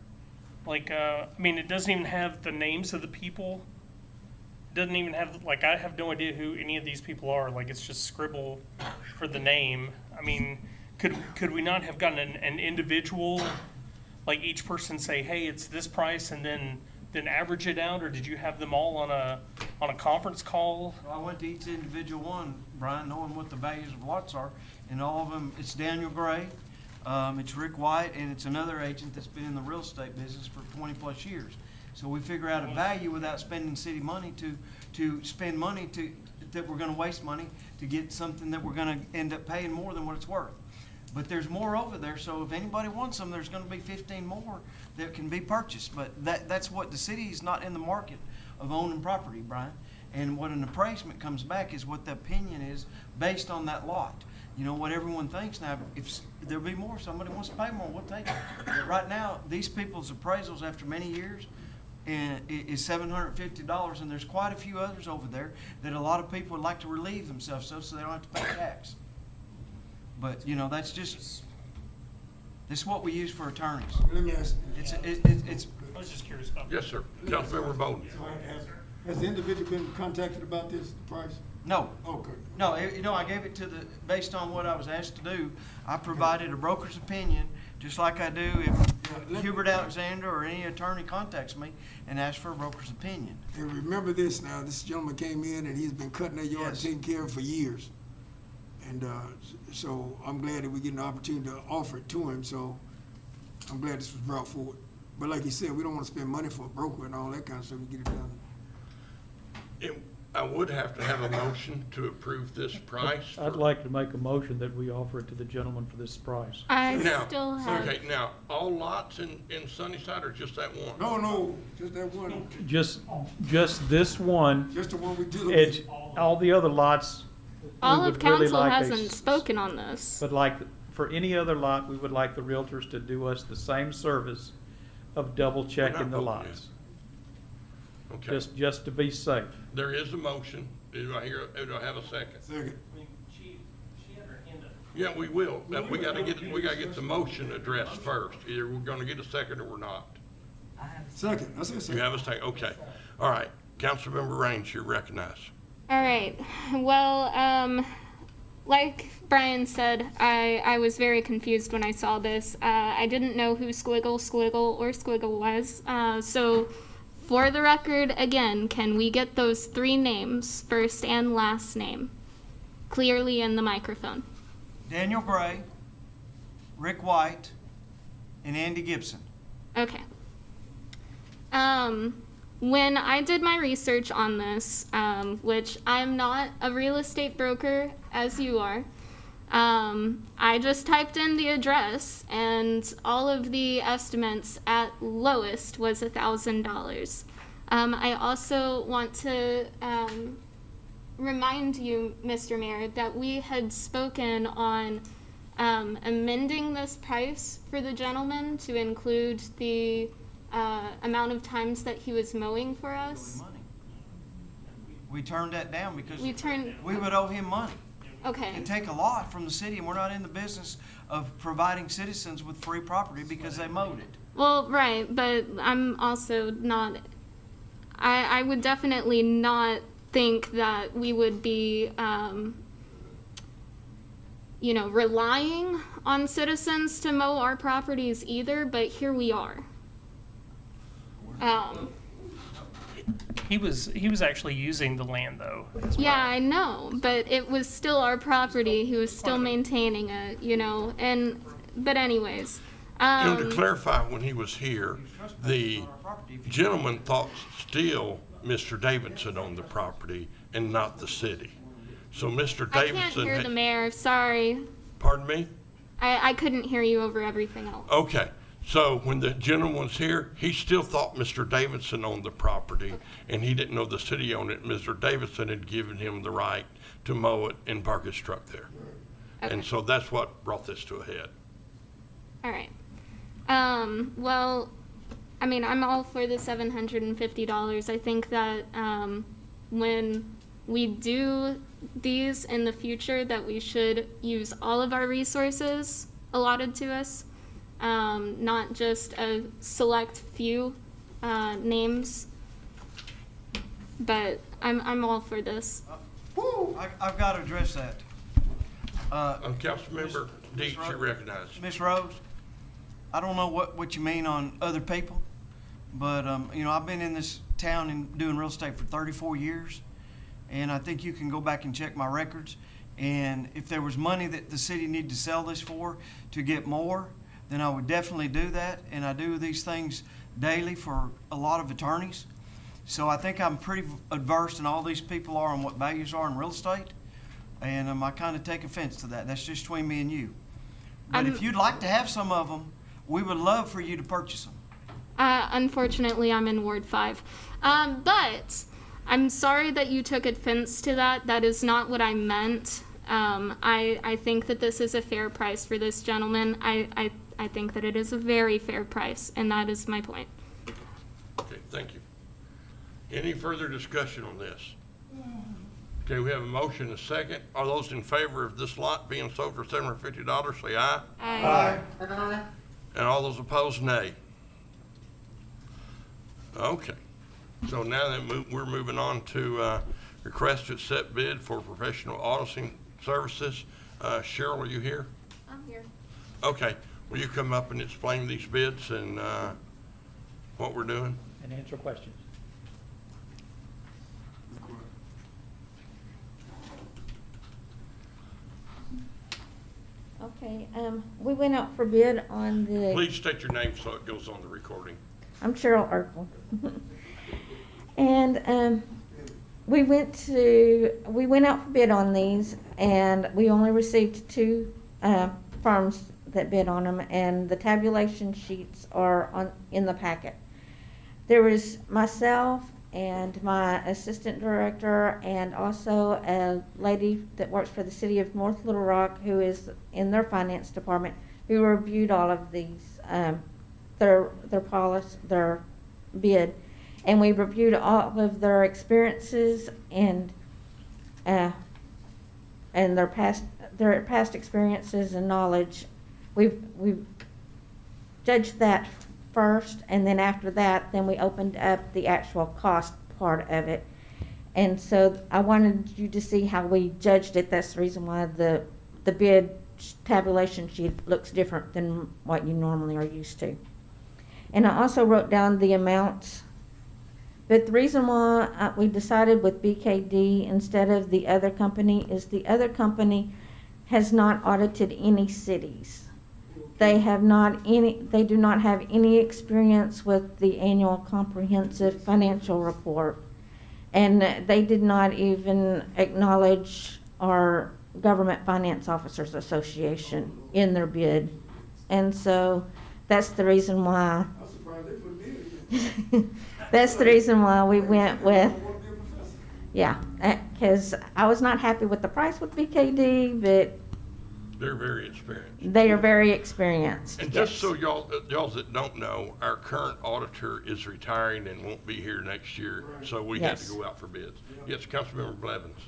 It doesn't even have the names of the people. It doesn't even have, I have no idea who any of these people are. It's just scribble for the name. Could we not have gotten an individual, each person say, hey, it's this price, and then average it out, or did you have them all on a conference call? Well, I went to each individual one, Brian, knowing what the values of lots are, and all of them, it's Daniel Gray, it's Rick White, and it's another agent that's been in the real estate business for 20-plus years. So we figure out a value without spending city money to spend money that we're gonna waste money to get something that we're gonna end up paying more than what it's worth. But there's more over there, so if anybody wants them, there's gonna be 15 more that can be purchased. But that's what the city is not in the market of owning property, Brian. And what an appraisement comes back is what the opinion is based on that lot. What everyone thinks now, if there'll be more, somebody wants to pay more, we'll take it. But right now, these people's appraisals after many years is $750, and there's quite a few others over there that a lot of people would like to relieve themselves of so they don't have to pay tax. But, that's just, this is what we use for attorneys. Let me ask. It's I was just curious about that. Yes, sir. Councilmember Bowden. Has the individual been contacted about this price? No. Okay. No, I gave it based on what I was asked to do. I provided a broker's opinion, just like I do if Hubert Alexander or any attorney contacts me and asks for a broker's opinion. And remember this now, this gentleman came in and he's been cutting that yard, Yes. taking care of it for years. And so I'm glad that we get an opportunity to offer it to him, so I'm glad this was brought forward. But like you said, we don't want to spend money for a broker and all that kind of stuff, we get it done. I would have to have a motion to approve this price. I'd like to make a motion that we offer it to the gentleman for this price. Now, still have. okay, now, all lots in Sunnyside or just that one? No, just that one, Just this one, just the one we did. it's, all the other lots, All we of would really council like hasn't spoken on this. but for any other lot, we would like the realtors to do us the same service of double checking the We're not voting lots. Okay, Just to be safe. there is a motion. Do I have a second? Second. She had her hand up. Yeah, we will. We gotta get the motion addressed first. Either we're gonna get a second or we're not. Second, I said You second. have a second, okay. All right, Councilmember Raines, you're recognized. All right. Well, like Brian said, I was very confused when I saw this. I didn't know who Squiggle, Squiggle, or Squiggle was. So, for the record, again, can we get those 3 names, first and last name, clearly in the microphone? Daniel Gray, Rick White, and Andy Gibson. Okay. When I did my research on this, which I'm not a real estate broker as you are, I just typed in the address and all of the estimates at lowest was $1,000. I also want to remind you, Mr. Mayor, that we had spoken on amending this price for the gentleman to include the amount of times that he was mowing for us. We turned that down because We would owe him money. Okay. It'd take a lot from the city, and we're not in the business of providing citizens with free property because they mowed it. Well, right, but I'm also not, I would definitely not think that we would be, relying on citizens to mow our properties either, but here we are. He was actually using the land though. as well. Yeah, I know, but it was still our property. He was still maintaining it, but anyways. To clarify, when he was here, the gentleman thought still Mr. Davidson owned the property and not the city. So Mr. I Davidson. can't hear the mayor, sorry. Pardon me? I couldn't hear you over everything else. Okay, so when the gentleman was here, he still thought Mr. Davidson owned the property, and he didn't know the city owned it. Mr. Davidson had given him the right to mow it and park his truck there. Okay. And so that's what brought this to a head. All right. Well, I mean, I'm all for the $750. I think that when we do these in the future, that we should use all of our resources allotted to us, not just a select few names. But I'm all for this. I've got to address that. Councilmember Deeds, you recognize. Ms. Rose, I don't know what you mean on other people, but, I've been in this town and doing real estate for 34 years, and I think you can go back and check my records. And if there was money that the city needed to sell this for to get more, then I would definitely do that. And I do these things daily for a lot of attorneys. So I think I'm pretty adversed, and all these people are, on what values are in real estate. And I kind of take offense to that. That's just between me and you. But if you'd like to have some of them, we would love for you to purchase them. Unfortunately, I'm in Ward 5. But I'm sorry that you took offense to that. That is not what I meant. I think that this is a fair price for this gentleman. I think that it is a very fair price, and that is my point. Okay, thank you. Any further discussion on this? Okay, we have a motion, a second. Are those in favor of this lot being sold for $750, say aye. Aye. And all those opposed, nay. Okay, so now that we're moving on to request to accept bid for professional auditing services. Cheryl, are you here? I'm here. Okay, will you come up and explain these bids and what we're doing? And answer questions. Okay, we went out for bid on the. Please state your name so it goes on the recording. I'm Cheryl Urkel. And we went out for bid on these, and we only received 2 firms that bid on them, and the tabulation sheets are in the packet. There was myself and my assistant director, and also a lady that works for the city of North Little Rock, who is in their finance department, who reviewed all of these, their bid, and we reviewed all of their experiences and their past experiences and knowledge. We've judged that first, and then after that, then we opened up the actual cost part of it. And so I wanted you to see how we judged it. That's the reason why the bid tabulation sheet looks different than what you normally are used to. And I also wrote down the amounts. But the reason why we decided with BKD instead of the other company is the other company has not audited any cities. They do not have any experience with the annual comprehensive financial report. And they did not even acknowledge our Government Finance Officers Association in their bid. And so that's the reason why. I'm surprised they put a bid in. That's the reason why we went with, yeah, because I was not happy with the price with BKD, but They're very experienced. they are very experienced. And just so y'all that don't know, our current auditor is retiring and won't be here next year, so we had to Yes. go out for bids. Yes, Councilmember Blevins.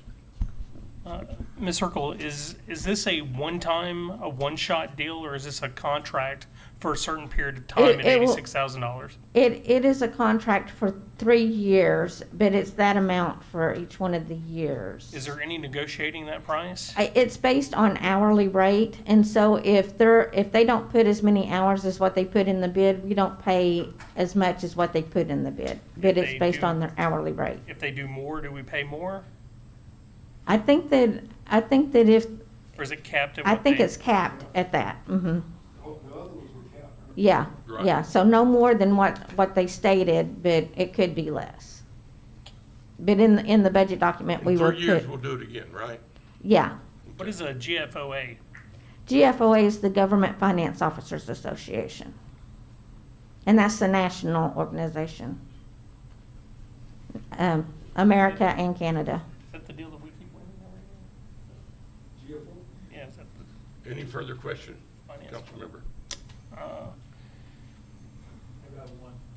Ms. Circle, is this a one-shot deal, or is this a contract for a certain period of time at It will- $86,000? It is a contract for 3 years, but it's that amount for each one of the years. Is there any negotiating that price? It's based on hourly rate, and so if they don't put as many hours as what they put in the bid, we don't pay as much as what they put in the bid. But If it's they based do- on their hourly rate. If they do more, do we pay more? I think that if, Or is it capped at I what think they- it's capped at that, Oh, the other ones were capped, right? Yeah, Right. yeah, so no more than what they stated, but it could be less. But in the budget document, we In will 3 years, put, we'll do it again, right? yeah. What is a GFOA? GFOA is the Government Finance Officers Association. And that's the national organization. America and Canada. Is that the deal that we keep winning every year? Yeah, is that the Any further question, finance? Councilmember?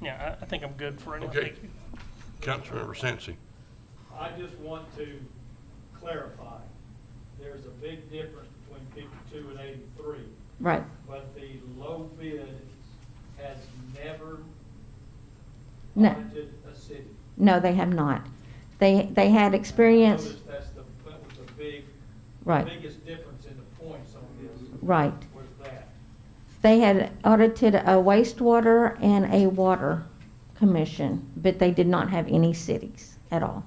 Yeah, I think I'm good for right now. Okay. Thank you. Councilmember Sansing. I just want to clarify, there's a big difference between 52 and 83. Right. But the low bid has never No. audited a city. No, they have not. They had experience, I noticed that was the right, biggest difference in the points on this. right. Was that. They had audited a wastewater and a water commission, but they did not have any cities at all.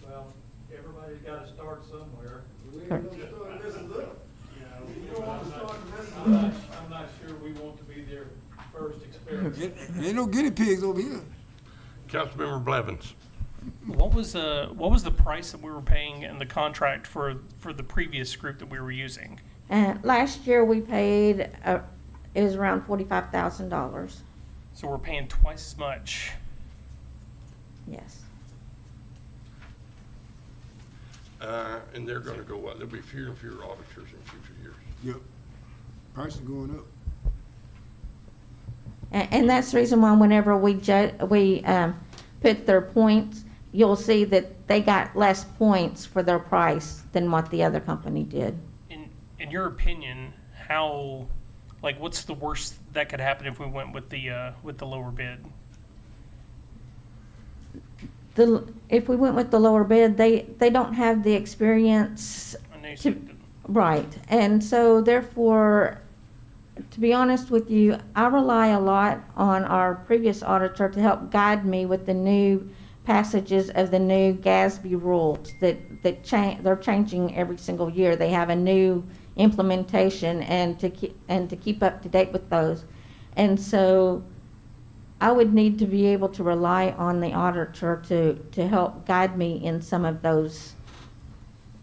Well, everybody's got to start somewhere. Correct. I'm not sure we want to be their first experience. Ain't no guinea pigs over here. Councilmember Blevins. What was the price that we were paying in the contract for the previous group that we were using? Last year, we paid, it was around $45,000. So we're paying twice as much. Yes. And they're gonna go up. There'll be fewer and fewer auditors in future years. Yep. Price is going up. And that's the reason why whenever we put their points, you'll see that they got less points for their price than what the other company did. In your opinion, what's the worst that could happen if we went with the lower bid? If we went with the lower bid, they don't have the experience. I know you said it didn't. Right, and so therefore, to be honest with you, I rely a lot on our previous auditor to help guide me with the new passages of the new GASB rules they're changing every single year. They have a new implementation and to keep up to date with those. And so I would need to be able to rely on the auditor to help guide me in some of those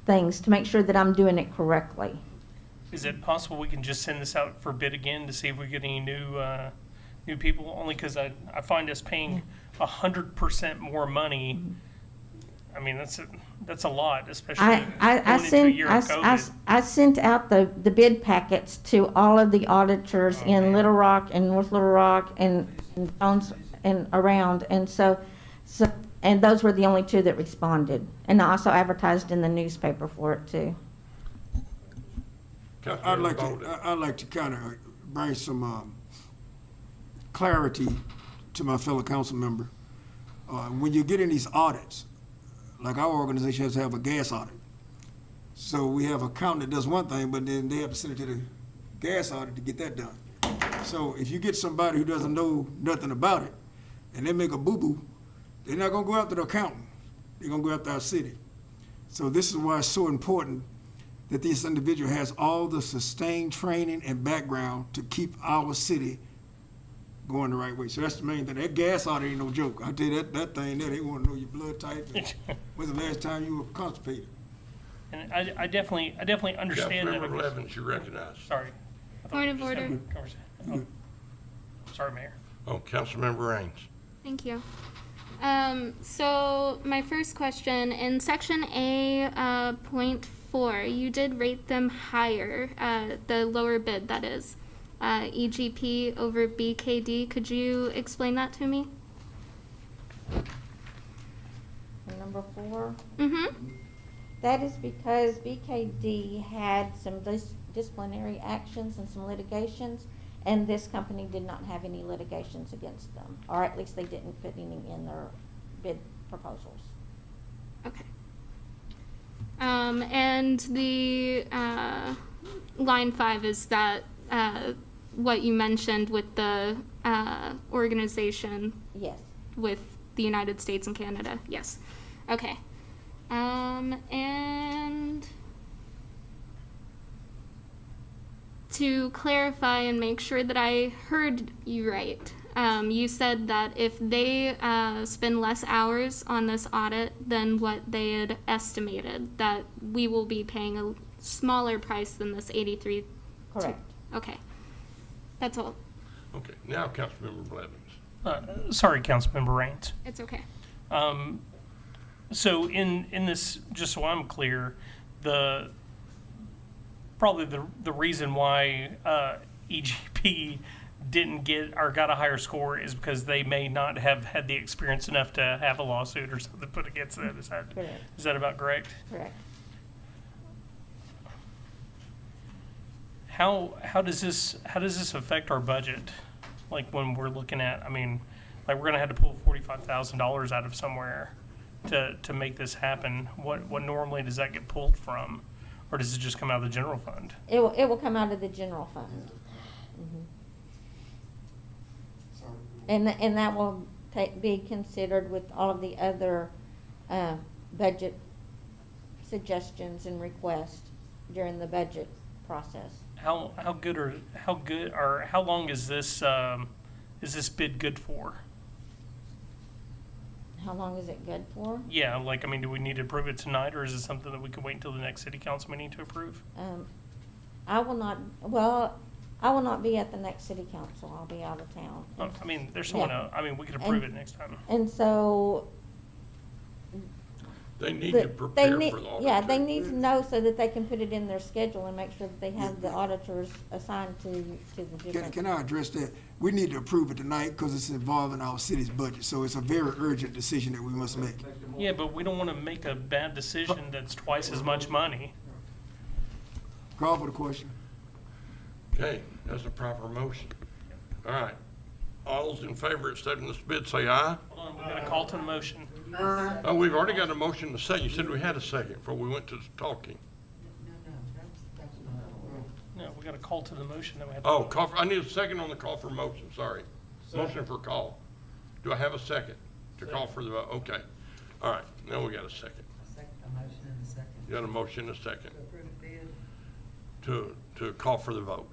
things to make sure that I'm doing it correctly. Is it possible we can just send this out for bid again to see if we get any new people? Only because I find us paying 100% more money. I mean, that's a lot, especially going into a year of COVID. I sent out the bid packets to all of the auditors in Little Rock and North Little Rock and Jones and around, and so and those were the only two that responded. And I also advertised in the newspaper for it too. I'd like to kind of bring some clarity to my fellow council member. when you get in these audits, like our organization has to have a gas audit. So we have an accountant that does one thing, but then they have to send it to the gas audit to get that done. So if you get somebody who doesn't know nothing about it, and they make a boo-boo, they're not gonna go after the accountant. They're gonna go after our city. So this is why it's so important that this individual has all the sustained training and background to keep our city going the right way. So that's the main thing. That gas audit ain't no joke. I tell you, that thing there, they wanna know your blood type and when's the last time you were constipated. And I definitely understand that. Councilmember Blevins, you recognize. Sorry. I thought Point we of just had a order. conversation. Oh, sorry, Mayor. Oh, Councilmember Raines. Thank you. So my first question, in section A, point 4, you did rate them higher, the lower bid, that is, EGP over BKD. Could you explain that to me? Number 4, Mm-hmm. that is because BKD had some disciplinary actions and some litigations, and this company did not have any litigations against them, or at least they didn't put any in their bid proposals. Okay. And the, line 5, is that, what you mentioned with the, organization Yes. with the United States and Canada? Yes. Okay. And to clarify and make sure that I heard you right, you said that if they spend less hours on this audit than what they had estimated, that we will be paying a smaller price than this 83. Correct. Okay. That's all. Okay, now Councilmember Blevins. Sorry, Councilmember Raines. It's okay. So in this, just so I'm clear, probably the reason why EGP didn't get or got a higher score is because they may not have had the experience enough to have a lawsuit or something put against them. Correct. Is that about correct? Correct. How does this affect our budget? Like when we're looking at, I mean, like we're gonna have to pull $45,000 out of somewhere to make this happen. What normally does that get pulled from, or does it just come out of the general fund? It will come out of the general fund. Mhm. And that will be considered with all of the other budget suggestions and requests during the budget process. How long is this bid good for? How long is it good for? Yeah, like, I mean, do we need to approve it tonight, or is it something that we can wait until the next city council meeting to approve? I will not be at the next city council. I'll be out of town. I mean, there's someone Yeah. else, I mean, we could approve it next time. And so. They need to prepare for the audit. Yeah, they need to know so that they can put it in their schedule and make sure that they have the auditors assigned to the different. Can I address that? We need to approve it tonight because it's involving our city's budget, so it's a very urgent decision that we must make. Yeah, but we don't want to make a bad decision that's twice as much money. Call for the question. Okay, that's a proper motion. All right. All those in favor of accepting this bid, say aye. Hold on, we got a call to the motion. Oh, we've already got a motion in a second. You said we had a second before we went to talking. No, we got a call to the motion that we have. to Oh, vote. call for, I need a second on the call for motion, sorry. Motion for call. Do I have a second to call for the vote? Okay. All right, now we got a second. You got a motion and a second. To call for the vote.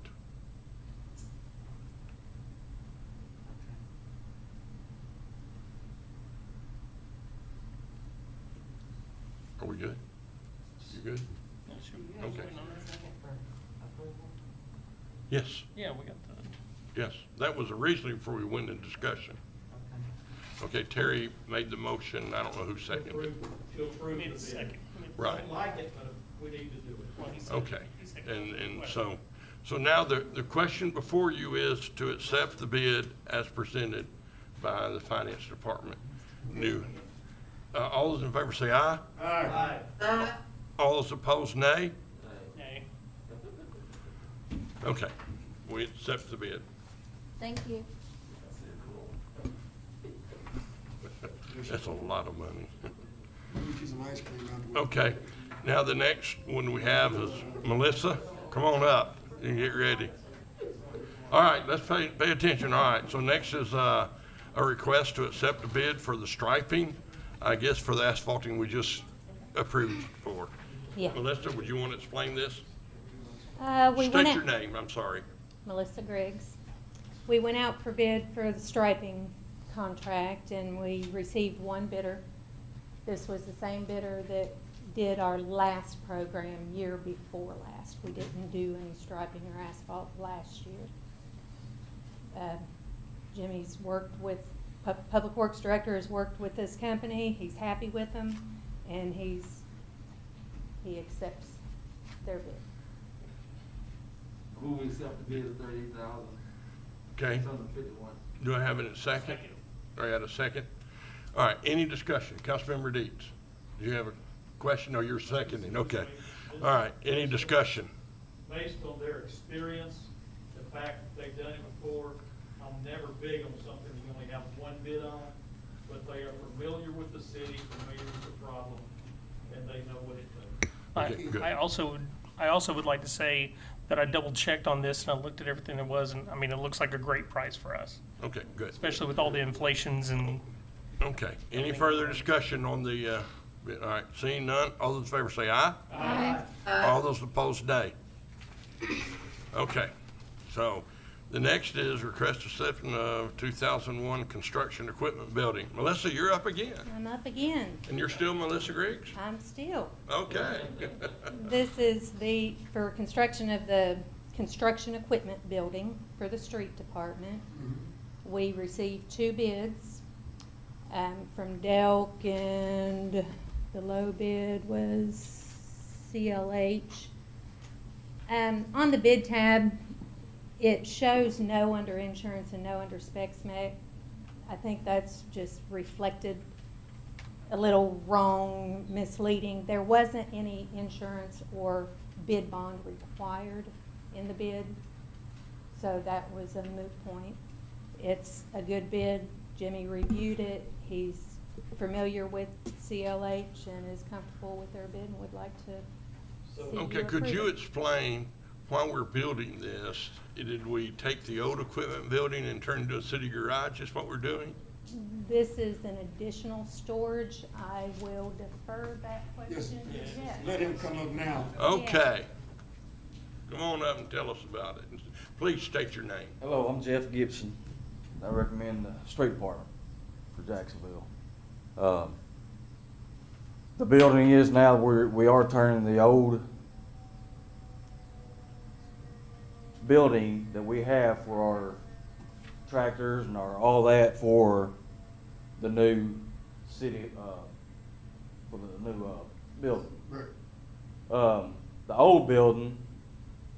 Are we good? You good? Yeah, sure. Okay. Yes, Yeah, we got the, yes. That was originally before we went into discussion. Okay, Terry made the motion. I don't know who seconded it. we need a second. Right. we need to do it. Well, he said- Okay, he said- and so now the question before you is to accept the bid as presented by the finance department. New, all those in favor say aye. Aye. All those opposed, nay. Nay. Okay, we accept the bid. Thank you. That's a lot of money. Get you some ice cream afterwards. Okay, now the next one we have is Melissa. Come on up and get ready. All right, let's pay attention. All right, so next is a request to accept a bid for the striping, I guess for the asphalting we just approved for. Yeah. Melissa, would you want to explain this? We State went your out, name, I'm sorry. Melissa Griggs. We went out for bid for the striping contract, and we received one bidder. This was the same bidder that did our last program year before last. We didn't do any striping or asphalt last year. Jimmy's worked with, Public Works Director has worked with this company. He's happy with them, and he accepts their bid. Move we accept the bid of $38,000. Okay, 651. do I have it in second? Or I got a second? All right, any discussion? Councilmember Deeds, do you have a question? Oh, you're seconding, okay. All right, any discussion? Based on their experience, the fact that they've done it before, I'm never big on something you only have one bid on, but they are familiar with the city, familiar with the problem, and they know what it takes. Okay, good. I also would like to say that I double checked on this and I looked at everything there was, and I mean, it looks like a great price for us, Okay, good. especially with all the inflations and. Okay, any further discussion on the, bid? All right, seeing none, all those in favor say aye. Aye. All those opposed, nay. Okay, so the next is request acceptance of 2001 construction equipment building. Melissa, you're up again, I'm up again. and you're still Melissa Griggs? I'm still. Okay. This is for construction of the construction equipment building for the street department. We received two bids from Delk, and the low bid was CLH. On the bid tab, it shows no under insurance and no under spec smec. I think that's just reflected a little wrong, misleading. There wasn't any insurance or bid bond required in the bid, so that was a moot point. It's a good bid. Jimmy reviewed it. He's familiar with CLH and is comfortable with their bid and would like to see Okay, could you explain why we're building this? Did we take the old equipment building and turn it into a city garage? Is what we're doing? This is an additional storage. I will defer that Yes, question to Jeff. let him come up now. Okay. Come on up and tell us about it. Please state your name. Hello, I'm Jeff Gibson. I recommend the street department for Jacksonville. The building is now, we are turning the old building that we have for our tractors and all that for the new city, for the new building. Right. The old building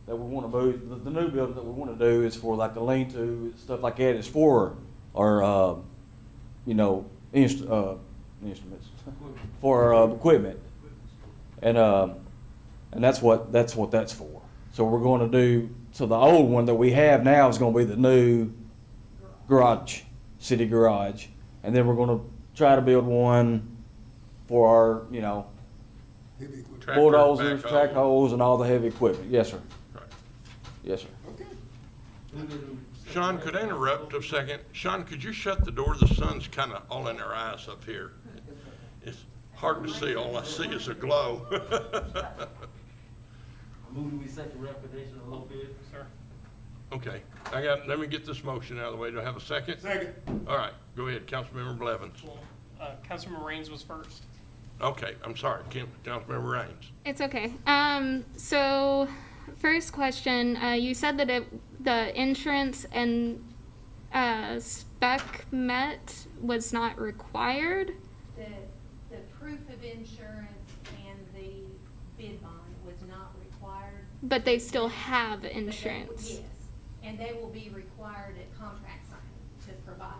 that we want to move, the new building that we want to do is for like the lean-to, stuff like that, is for our, instruments, for our equipment. And that's what that's for. So we're going to do, so the old one that we have now is going to be the new garage, city garage. And then we're going to try to build one for our, Heavy equipment. Tractor, bulldozers, backhoe. track holes, and all the heavy equipment. Yes, sir. Right. Yes, sir. Okay. Sean, could I interrupt a second? Sean, could you shut the door? The sun's kind of all in our eyes up here. It's hard to see. All I see is a glow. Moving, we set the reputation a little bit. Sir. Okay, let me get this motion out of the way. Do I have a second? Second. All right, go ahead, Councilmember Blevins. Councilman Raines was first. Okay, I'm sorry, Councilmember Raines. It's okay. So first question, you said that the insurance and spec met was not required? The proof of insurance and the bid bond was not required. But they still have insurance? Yes, and they will be required at contract signing to provide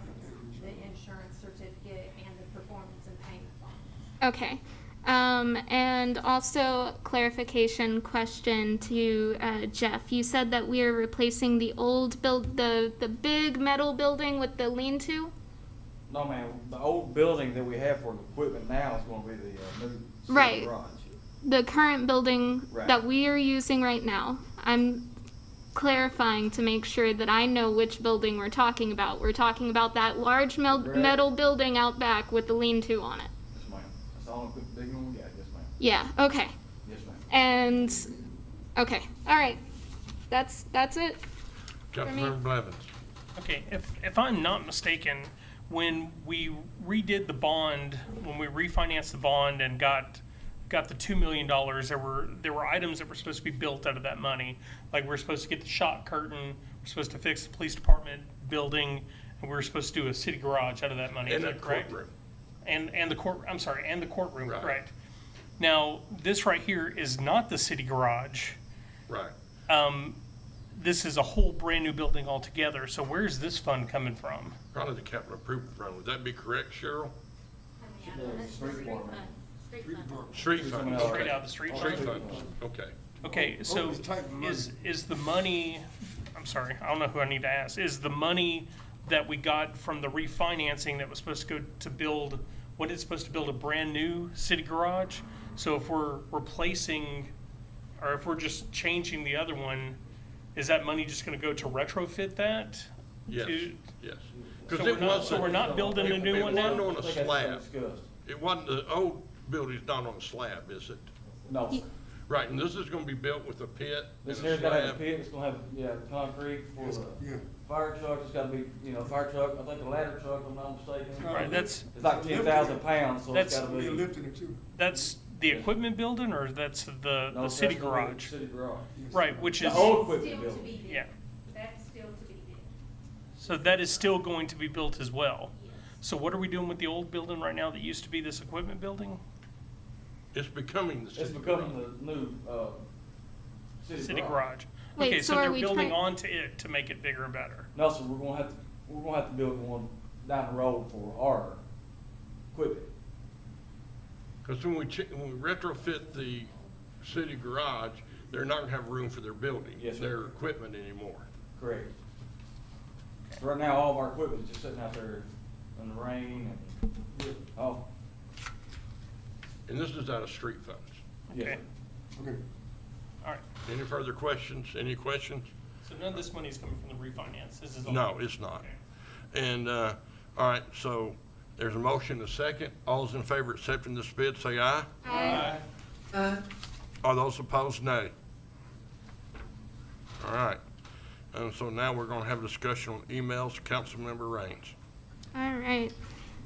the insurance certificate and the performance and payment bond. Okay. And also clarification question to Jeff. You said that we are replacing the old the big metal building with the lean-to? No, ma'am, the old building that we have for the equipment now is gonna be the new city Right. garage. The current building Right. that we are using right now, I'm clarifying to make sure that I know which building we're talking about. We're talking about that large Correct. metal building out back with the lean-to on it. Yes, ma'am. That's the only big one we got, yes, ma'am. Yeah, okay. Yes, ma'am. And, okay, all right. That's it. Councilmember Blevins. Okay, if I'm not mistaken, when we redid the bond, when we refinanced the bond and got the $2 million, there were items that were supposed to be built out of that money. Like we're supposed to get the shot curtain, we're supposed to fix the police department building, and we were supposed to do a city garage out of that money. Is And that the correct? courtroom. And the court, I'm sorry, and the courtroom, Right. correct. Now, this right here is not the city garage. Right. This is a whole brand-new building altogether, so where's this fund coming from? Probably the capital improvement fund. Would that be correct, Cheryl? Street department. Street fund. Straight Okay. out of the street Street fund? fund, okay. Okay, so it's tight money. is the money, I'm sorry, I don't know who I need to ask, is the money that we got from the refinancing that was supposed to go to build, what it's supposed to build a brand-new city garage? So if we're replacing, or if we're just changing the other one, is that money just gonna go to retrofit that? Yes, To- yes. So 'Cause we're it not, wasn't. so we're not building a new one It now? wasn't on I a think that's been slab. discussed. It wasn't, the old building's not on a slab, is it? No, sir. Right, and this is gonna be built with a pit and This a here's gotta have a slab. pit, it's gonna have, yeah, concrete for the Yeah. fire truck, it's gotta be, fire truck, I think the ladder truck, if I'm not mistaken. Right, that's, It's like 10,000 pounds, so it's That's- gotta We're be. lifting it too. that's the equipment building, or that's No, the that's city gonna be the garage? City garage. Right, which is, The old equipment building. yeah, That's still to be built. so that is still going to be built as well. So what are we doing with the old building right now that used to be this equipment building? It's becoming the It's city. becoming the new, City garage. Wait, Okay, so so are they're we building trying- onto it to make it bigger and better. No, sir, we're gonna have to build one down the road for our equipment. Cause when we retrofit the city garage, they're not gonna have room for their building. Yes, sir. Their equipment anymore. Correct. So right now, all of our equipment is just sitting out there in the rain and, oh, And this is out of street funds. yes, Okay. sir. Okay. All right, Any further questions? Any questions? so none of this money is coming from the refinance, this is all. No, it's not. And, all right, so there's a motion, a second. All those in favor of accepting this bid, say aye. Aye. Are those opposed, nay? All right. And so now we're gonna have a discussion on emails, Councilmember Raines. All right.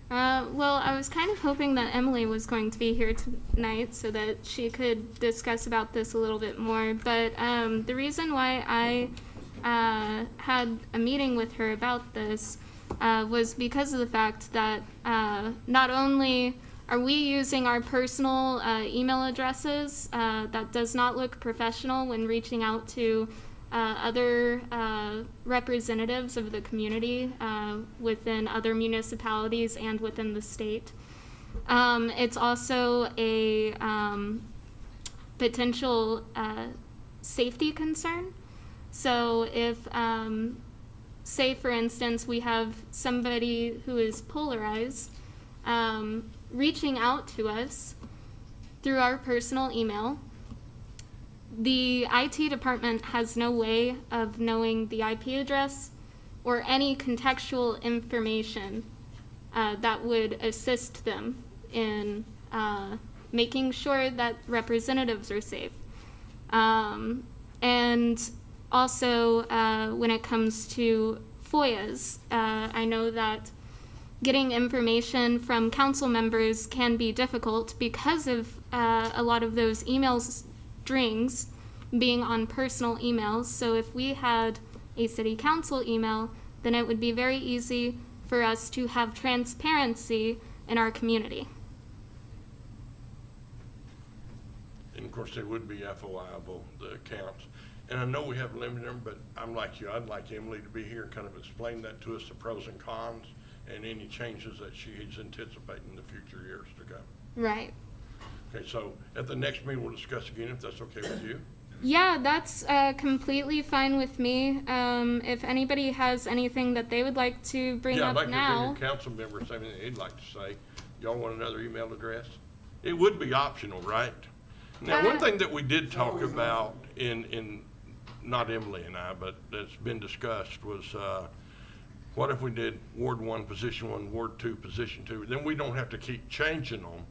Well, I was kind of hoping that Emily was going to be here tonight so that she could discuss about this a little bit more. But the reason why I had a meeting with her about this was because of the fact that not only are we using our personal email addresses, that does not look professional when reaching out to other representatives of the community within other municipalities and within the state. It's also a potential safety concern. So if, say for instance, we have somebody who is polarized reaching out to us through our personal email, the IT department has no way of knowing the IP address or any contextual information that would assist them in making sure that representatives are safe. And also, when it comes to FOIAs, I know that getting information from council members can be difficult because of a lot of those email strings being on personal emails. So if we had a city council email, then it would be very easy for us to have transparency in our community. And of course, they would be FOIable, the accounts. And I know we have limited them, but I'm like you, I'd like Emily to be here and kind of explain that to us, the pros and cons, and any changes that she's anticipating in the future years to go. Right. Okay, so at the next meeting, we'll discuss again, if that's okay with you. Yeah, that's completely fine with me. If anybody has anything that they would like to bring Yeah, I'd up like to hear now. your council members say anything they'd like to say. Y'all want another email address? It would be optional, right? Now, one thing that we did talk about in, not Emily and I, but that's been discussed was, what if we did Ward 1, Position 1, Ward 2, Position 2? Then we don't have to keep changing them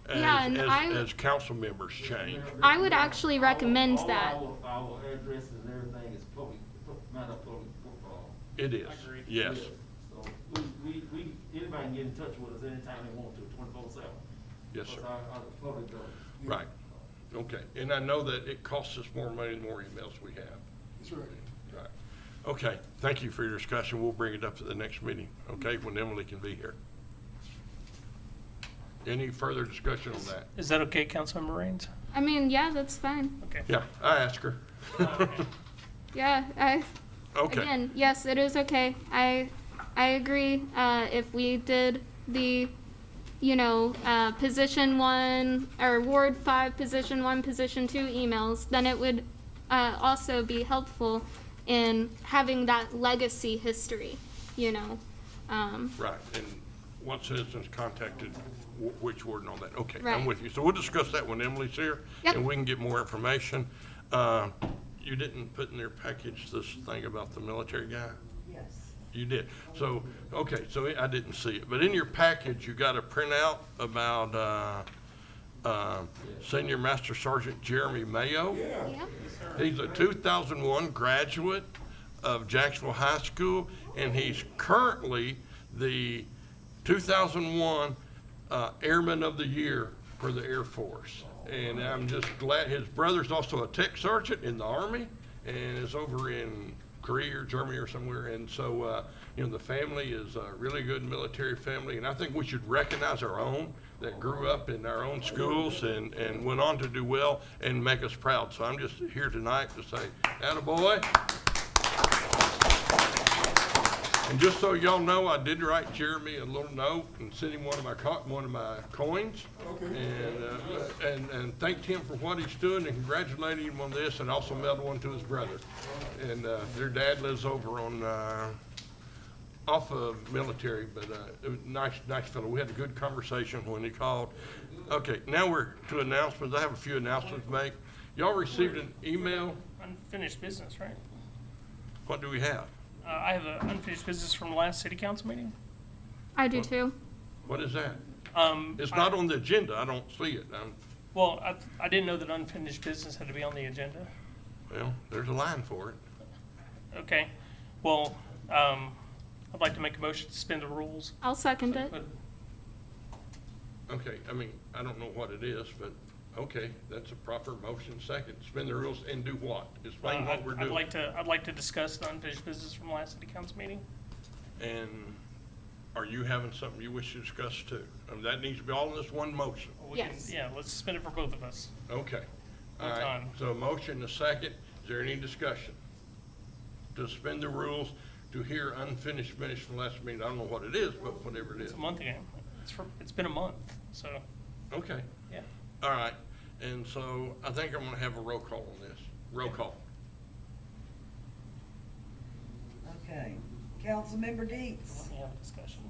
Yeah, and as council members change. I would actually recommend that. Our addresses and everything is public, matter of public. It is, yes. So we, anybody can get in touch with us anytime they want to, 24/7. Yes, sir. That's our public building. Right. Okay. And I know that it costs us more money the more emails we have. That's right. Right. Okay, thank you for your discussion. We'll bring it up at the next meeting, okay, when Emily can be here. Any further discussion on that? Is that okay, Councilmember Raines? I mean, yeah, that's fine. Okay. Yeah, I asked her. Yeah, Okay. again, yes, it is okay. I agree. If we did the, position 1 or Ward 5, position 1, position 2 emails, then it would also be helpful in having that legacy history, Right, and what citizens contacted which ward and all that. Okay, I'm Right. with you. So we'll discuss that when Emily's here. Yep. And we can get more information. You didn't put in their package this thing about the military guy? Yes. You did. So, okay, so I didn't see it. But in your package, you got a printout about Senior Master Sergeant Jeremy Mayo. Yeah. He's a 2001 graduate of Jacksonville High School, and he's currently the 2001 Airman of the Year for the Air Force. And I'm just glad, his brother's also a tech sergeant in the Army and is over in Korea or Germany or somewhere. And so, the family is a really good military family. And I think we should recognize our own that grew up in our own schools and went on to do well and make us proud. So I'm just here tonight to say, attaboy. And just so y'all know, I did write Jeremy a little note and sent him one of my coins. And thanked him for what he's doing and congratulated him on this, and also mailed one to his brother. And their dad lives over on off of Military, but it was nice fellow. We had a good conversation when he called. Okay, now we're to announcements. I have a few announcements to make. Y'all received an email. Unfinished business, right? What do we have? I have an unfinished business from the last city council meeting. I do too. What is that? It's not on the agenda. I don't see it. Well, I didn't know that unfinished business had to be on the agenda. Well, there's a line for it. Okay, well, I'd like to make a motion to suspend the rules. I'll second it. Okay, I mean, I don't know what it is, but, okay, that's a proper motion. Second, suspend the rules and do what? Explain what we're doing. I'd like to discuss the unfinished business from the last city council meeting. And are you having something you wish to discuss too? I mean, that needs to be all in this one motion. Yes. Yeah, let's suspend it for both of us. Okay. All One right, time. so a motion, a second. Is there any discussion? To suspend the rules to hear unfinished minutes from last meeting. I don't know what it is, but whatever it is. It's a month ago. It's been a month, so, Okay. yeah. All right, and so I think I'm gonna have a roll call on this. Roll call. Okay. Councilmember Deets. Let me have a discussion.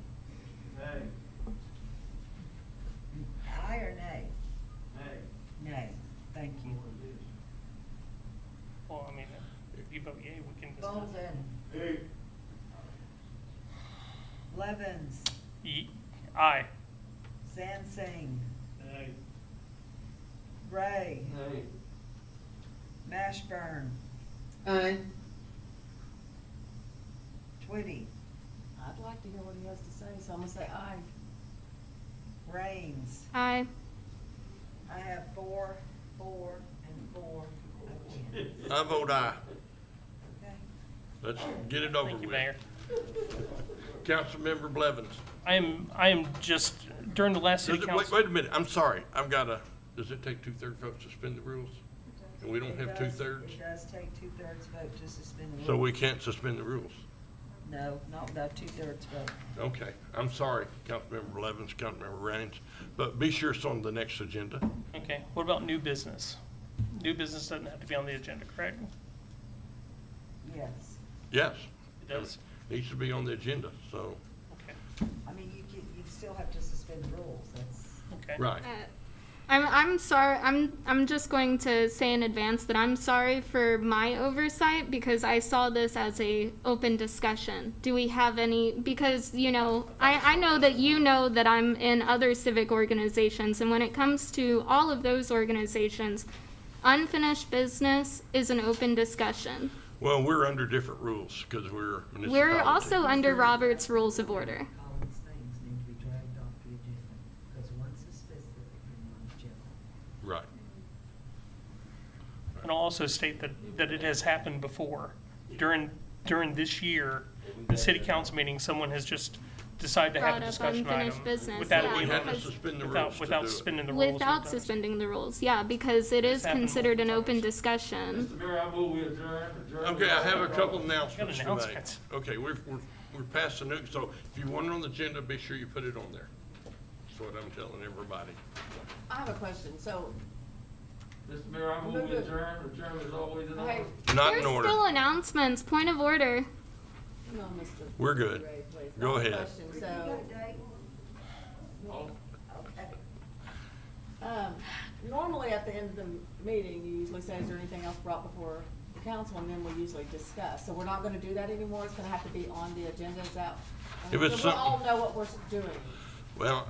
Aye or nay? Hey. Nay. Thank you. Well, I mean, if you vote yea, we can discuss. Bolden. Hey. Blevins. Aye. Sansing. Hey. Ray. Hey. Mashburn. Aye. Twitty. I'd like to hear what he has to say, so I'm gonna say aye. Raines. Aye. I have 4, 4, and 4 again. I vote aye. Okay. Let's get it over Thank you, with. Mayor. Councilmember Blevins. I am just, during the last city Wait council. a minute, I'm sorry. Does it take 2/3 vote to suspend the rules? And we don't have 2/3? It does take 2/3 vote to suspend the rules. So we can't suspend the rules? No, not without 2/3 vote. Okay, I'm sorry, Councilmember Blevins, Councilmember Raines, but be sure it's on the next agenda. Okay, what about new business? New business doesn't have to be on the agenda, correct? Yes. Yes. It does. Needs to be on the agenda, so, Okay. I mean, you still have to suspend the rules, that's. Okay. right. I'm sorry. I'm just going to say in advance that I'm sorry for my oversight because I saw this as a open discussion. Do we have any? Because I know that you know that I'm in other civic organizations, and when it comes to all of those organizations, unfinished business is an open discussion. Well, we're under different rules because we're municipality. We're also under Robert's Rules of Order. Collins things need to be dragged off the agenda, because one's specific and one's general. Right. And I'll also state that it has happened before. During this year, the city council meeting, someone has just decided to have Brought a up discussion unfinished item business, without yeah, it We being had to because- suspend the rules to without do it. suspending the rules. Without suspending the rules, yeah, because it is happened considered an multiple open discussion. Mr. Mayor, I move we adjourn. Okay, I have a couple announcements to make. announcements. Okay, we're past the nuke, so if you want it on the agenda, be sure you put it on there. That's what I'm telling everybody. I have a question, so, Mr. Mayor, I move we adjourn. Adjourn is always in order. hey, Not There's in order. still announcements. Point of order. no, Mr. We're good. Ray, please. Go I have a ahead. question, so, normally at the end of the meeting, you usually say, is there anything else brought before the council, and then we usually discuss. So we're not gonna do that anymore, it's gonna have to be on the agenda, is that? If it's so we'll all something- know what we're doing. Well,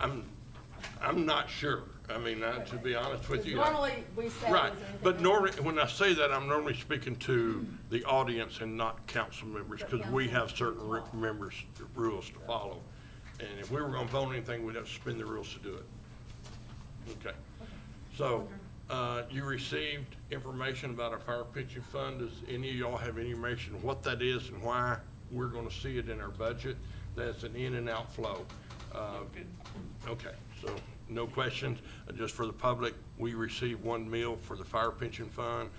I'm not sure. I mean, to be honest with you. Normally, we say, Right, is there anything but else? normally, when I say that, I'm normally speaking to the audience and not council members, because we have certain members' rules to follow. And if we were gonna vote on anything, we'd have to suspend the rules to do it. Okay. So, you received information about our fire pension fund. Does any of y'all have any information on what that is and why we're gonna see it in our budget? That's an in and out flow. Okay, so no questions. Just for the public, we receive one meal for the fire pension fund.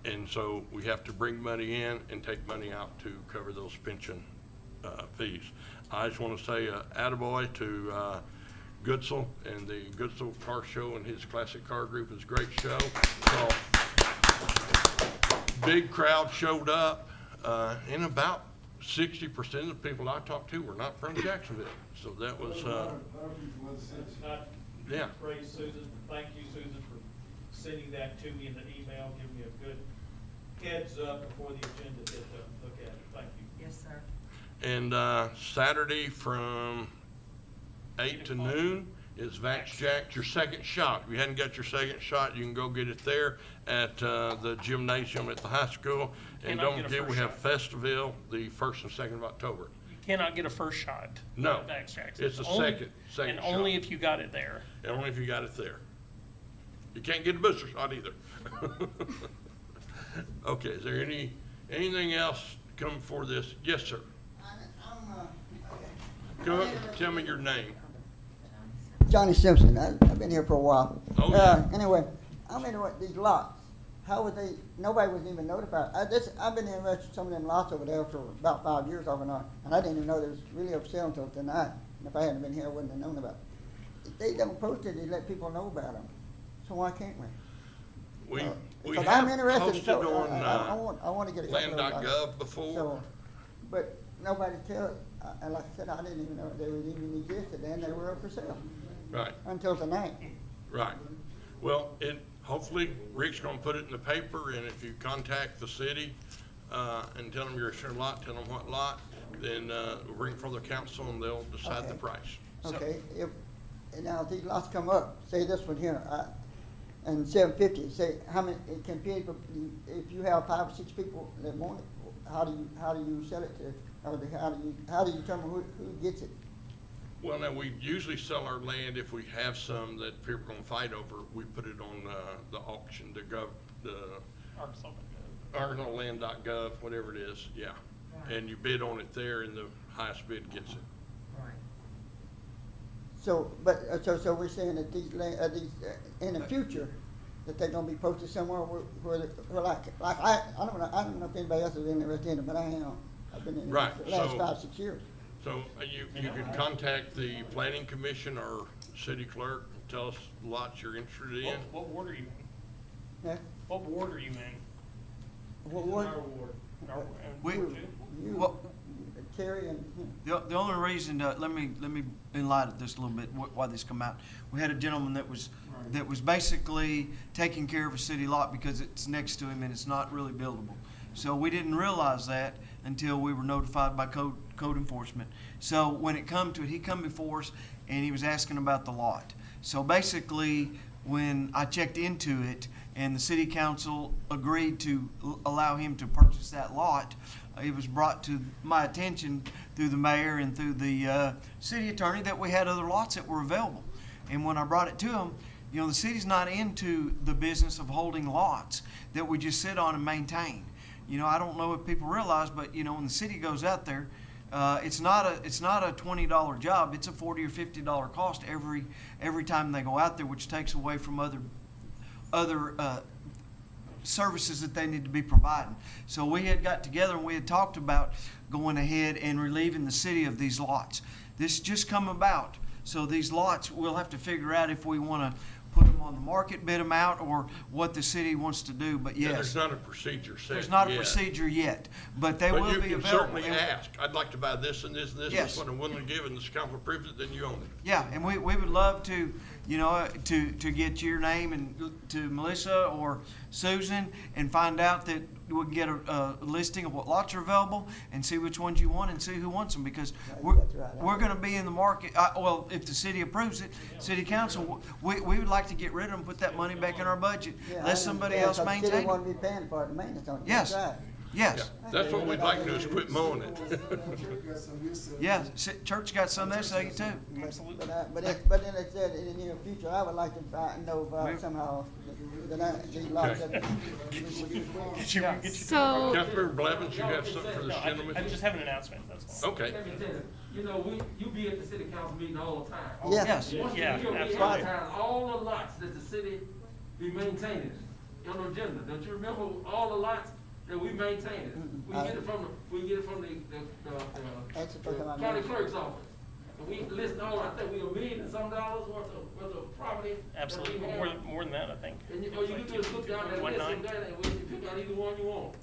And so we have to bring money in and take money out to cover those pension fees. I just want to say attaboy to Goodsell and the Goodsell Car Show and his classic car group. Is a great show. So, big crowd showed up, and about 60% of the people I talked to were not from Jacksonville. So that was, yeah. Praise Susan, thank you, Susan, for sending that to me in the email, giving me a good heads up before the agenda hit to look at it. Thank you. Yes, sir. And Saturday from 8 to noon is Vax Jack, your second shot. If you hadn't got your second shot, you can go get it there at the gymnasium at the high school. And Cannot don't get a forget, we first have shot. Festivale the 1st and 2nd of October. You cannot get a first shot. No, at Vax Jackson. it's a Only- second And only shot. if you got it there. And only if you got it there. You can't get a booster shot either. Okay, is there anything else coming for this? Yes, sir. Go ahead, tell me your name. Johnny Simpson. I've been here for a while. Oh, yeah. Anyway, I mean, these lots, how would they, nobody was even notified. I've been interested in some of them lots over there for about 5 years off and on, and I didn't even know they was really up for sale until tonight. And if I hadn't been here, I wouldn't have known about it. If they don't post it, they let people know about them. So why can't we? We Because have I'm interested, posted so on I want to get a couple of land.gov before. So, but nobody tell, and like I said, I didn't even know they would even existed, and they were up for sale. Right. Until tonight. Right. Well, hopefully Rick's gonna put it in the paper, and if you contact the city, and tell them you're a sure lot, tell them what lot, then, bring it for the council and they'll decide the Okay. price. Okay, and now if these lots come up, say this one here, and 750, say how many, can people, if you have 5 or 6 people that want it, how do you sell it to, or how do you determine who gets it? Well, now, we usually sell our land if we have some that people are gonna fight over. We put it on, the auction, the arkansasland.gov, whatever it is, yeah. And you bid on it there, and the highest bid gets it. Right. So, so we're saying that these, in the future, that they're gonna be posted somewhere where like I don't know if anybody else is interested in it, but I am. I've been in it Right, for the last so- 5, 6 years. So you can contact the planning commission or city clerk and tell us lots you're interested in. What ward are you in? Yeah. What ward are you in? What ward? We- Ward two? Well, Terry and, the only reason, let me enlighten this a little bit, why this come out. We had a gentleman that was basically taking care of a city lot because it's next to him and it's not really buildable. So we didn't realize that until we were notified by code enforcement. So when it come to it, he come before us and he was asking about the lot. So basically, when I checked into it and the city council agreed to allow him to purchase that lot, it was brought to my attention through the mayor and through the city attorney that we had other lots that were available. And when I brought it to him, you know, the city's not into the business of holding lots that we just sit on and maintain. You know, I don't know if people realize, but you know, when the city goes out there, it's not a $20 job. It's a $40 or $50 cost every time they go out there, which takes away from other services that they need to be providing. So we had got together and we had talked about going ahead and relieving the city of these lots. This just come about. So these lots, we'll have to figure out if we want to put them on the market, bid them out, or what the city wants to do. But Yeah, yes, there's not a procedure set there's not a yet. procedure yet, but they will be But you can available. certainly ask, I'd like to buy this and this and this, Yes. that's what I'm willing to give, and the council approves it, then you own it. Yeah, and we would love to, you know, to get your name and to Melissa or Susan and find out that we can get a listing of what lots are available and see which ones you want and see who wants them, because we're gonna be in the market, well, if the city approves it, city council, we would like to get rid of them, put that money back in our budget, yeah. let somebody else The maintain city it. won't be paying for the maintenance on it. Yes. That's right. Yes, That's what we'd like to do, is quit mowing it. yeah, church got some there, say too. Absolutely. But then it said in the near future, I would like to know about somehow these lots that. So, Councilmember Blevins, you have something for this No, gentleman? I just have an announcement, that's all. Okay. You know, you be at the city council meeting all the time. Yes. Once a Yeah, year, we absolutely. advertise all the lots that the city be maintaining on the agenda. Don't you remember all the lots that we maintain? We get it from That's the first time I county know. clerk's office. And we list all, I think we $1 million and some dollars worth of property. that we Absolutely, have. more than that, I think. And you can just look down that list and you pick out either one you want.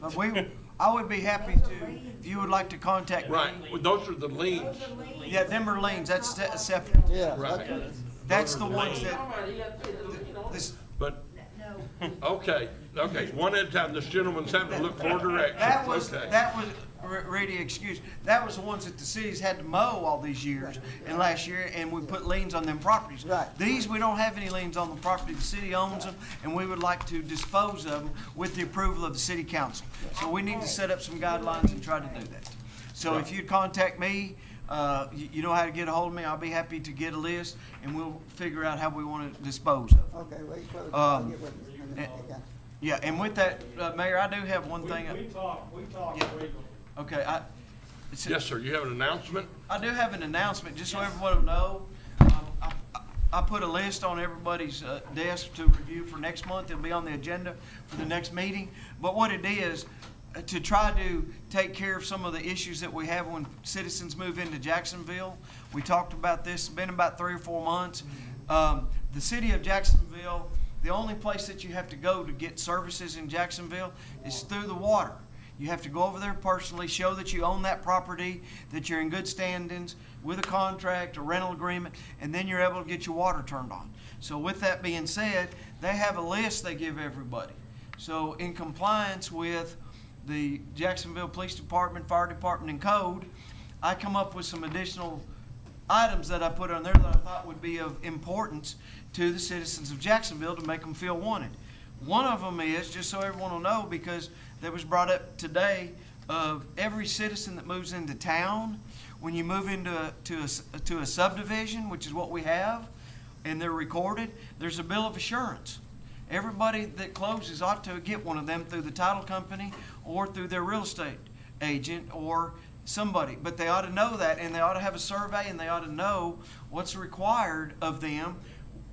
But I would be happy to, if you would like to contact me. Right, well, those are the liens. Yeah, them are liens, that's separate. Yeah. Right. That's the ones that, Somebody, you got to pay the, you know. this, But, okay, one at a time, this gentleman's having to look for directions, that was, okay. Rady, excuse, that was the ones that the cities had to mow all these years and last year, and we put liens on them properties. Right. These, we don't have any liens on the property, the city owns them, and we would like to dispose of them with the approval of the city council. So we need to set up some guidelines and try to do that. So if you'd contact me, you know how to get a hold of me, I'll be happy to get a list, and we'll figure out how we want to dispose of them. Okay, well, you close. I'll get with you. Yeah, and with that, Mayor, I do have one thing. We talk Yeah. frequently. Okay, Yes, sir, you have an announcement? I do have an announcement, just so everyone will know. I put a list on everybody's desk to review for next month. It'll be on the agenda for the next meeting. But what it is, to try to take care of some of the issues that we have when citizens move into Jacksonville. We talked about this, it's been about 3 or 4 months. The city of Jacksonville, the only place that you have to go to get services in Jacksonville is through the water. You have to go over there personally, show that you own that property, that you're in good standings with a contract, a rental agreement, and then you're able to get your water turned on. So with that being said, they have a list they give everybody. So in compliance with the Jacksonville Police Department, Fire Department, and Code, I come up with some additional items that I put on there that I thought would be of importance to the citizens of Jacksonville to make them feel wanted. One of them is, just so everyone will know, because that was brought up today, of every citizen that moves into town, when you move into a subdivision, which is what we have, and they're recorded, there's a bill of assurance. Everybody that closes ought to get one of them through the title company or through their real estate agent or somebody. But they ought to know that, and they ought to have a survey, and they ought to know what's required of them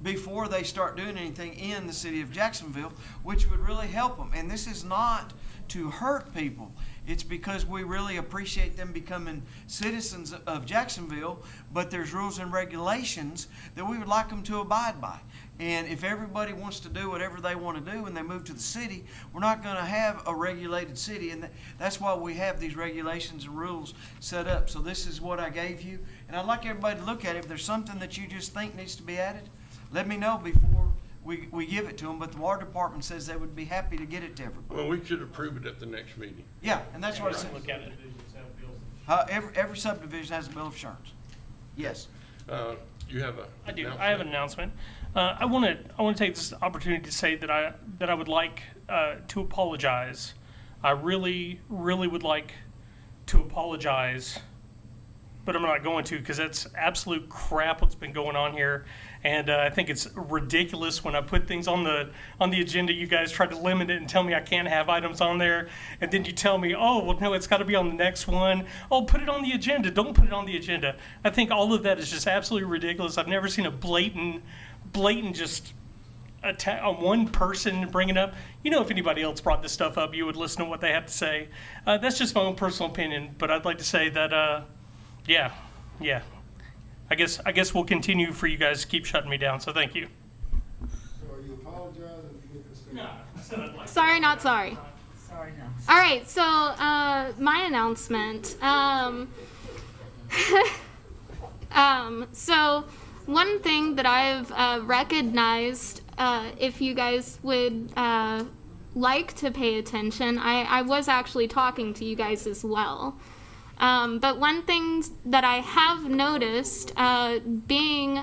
before they start doing anything in the city of Jacksonville, which would really help them. And this is not to hurt people. It's because we really appreciate them becoming citizens of Jacksonville, but there's rules and regulations that we would like them to abide by. And if everybody wants to do whatever they want to do and they move to the city, we're not going to have a regulated city. And that's why we have these regulations and rules set up. So this is what I gave you. And I'd like everybody to look at it. If there's something that you just think needs to be added, let me know before we give it to them. But the water department says they would be happy to get it to everybody. Well, we should approve it at the next meeting. Yeah, and that's what I said. Look at it. Every subdivision has a bill of assurance. Yes. You have a. I do. I have an announcement. I want to take this opportunity to say that I would like to apologize. I really would like to apologize, but I'm not going to because that's absolute crap what's been going on here, and I think it's ridiculous when I put things on the agenda. You guys try to limit it and tell me I can't have items on there, and then you tell me, oh well, no, it's got to be on the next one. Oh, put it on the agenda. Don't put it on the agenda. I think all of that is just absolutely ridiculous. I've never seen a blatant just attack on one person bringing up. You know, if anybody else brought this stuff up, you would listen to what they have to say. That's just my own personal opinion, but I'd like to say that, yeah. I guess we'll continue for you guys to keep shutting me down. So thank you. So are you apologizing for making a statement? No. Sorry, not sorry. Sorry, no. All right, so my announcement. So one thing that I've recognized, if you guys would like to pay attention, I was actually talking to you guys as well. But one thing that I have noticed, being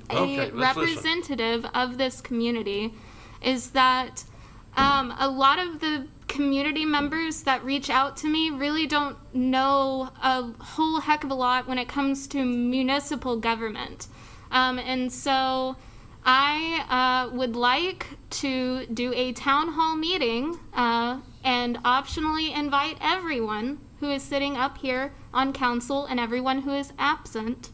Okay, a let's listen. representative of this community, is that a lot of the community members that reach out to me really don't know a whole heck of a lot when it comes to municipal government. And so I would like to do a town hall meeting and optionally invite everyone who is sitting up here on council and everyone who is absent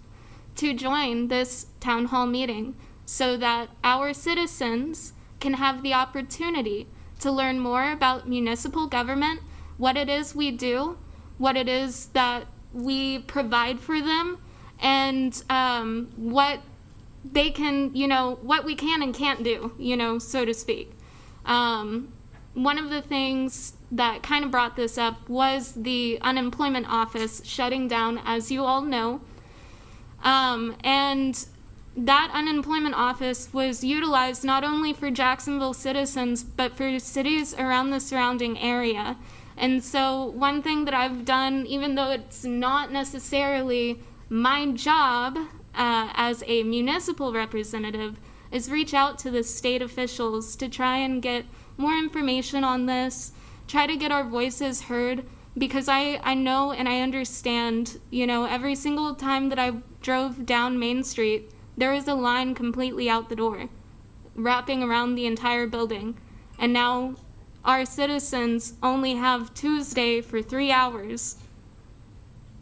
to join this town hall meeting so that our citizens can have the opportunity to learn more about municipal government, what it is we do, what it is that we provide for them, and what they can, what we can and can't do, so to speak. One of the things that kind of brought this up was the unemployment office shutting down, as you all know. And that unemployment office was utilized not only for Jacksonville citizens, but for cities around the surrounding area. And so one thing that I've done, even though it's not necessarily my job as a municipal representative, is reach out to the state officials to try and get more information on this, try to get our voices heard, because I know and I understand, every single time that I drove down Main Street, there was a line completely out the door, wrapping around the entire building. And now our citizens only have Tuesday for 3 hours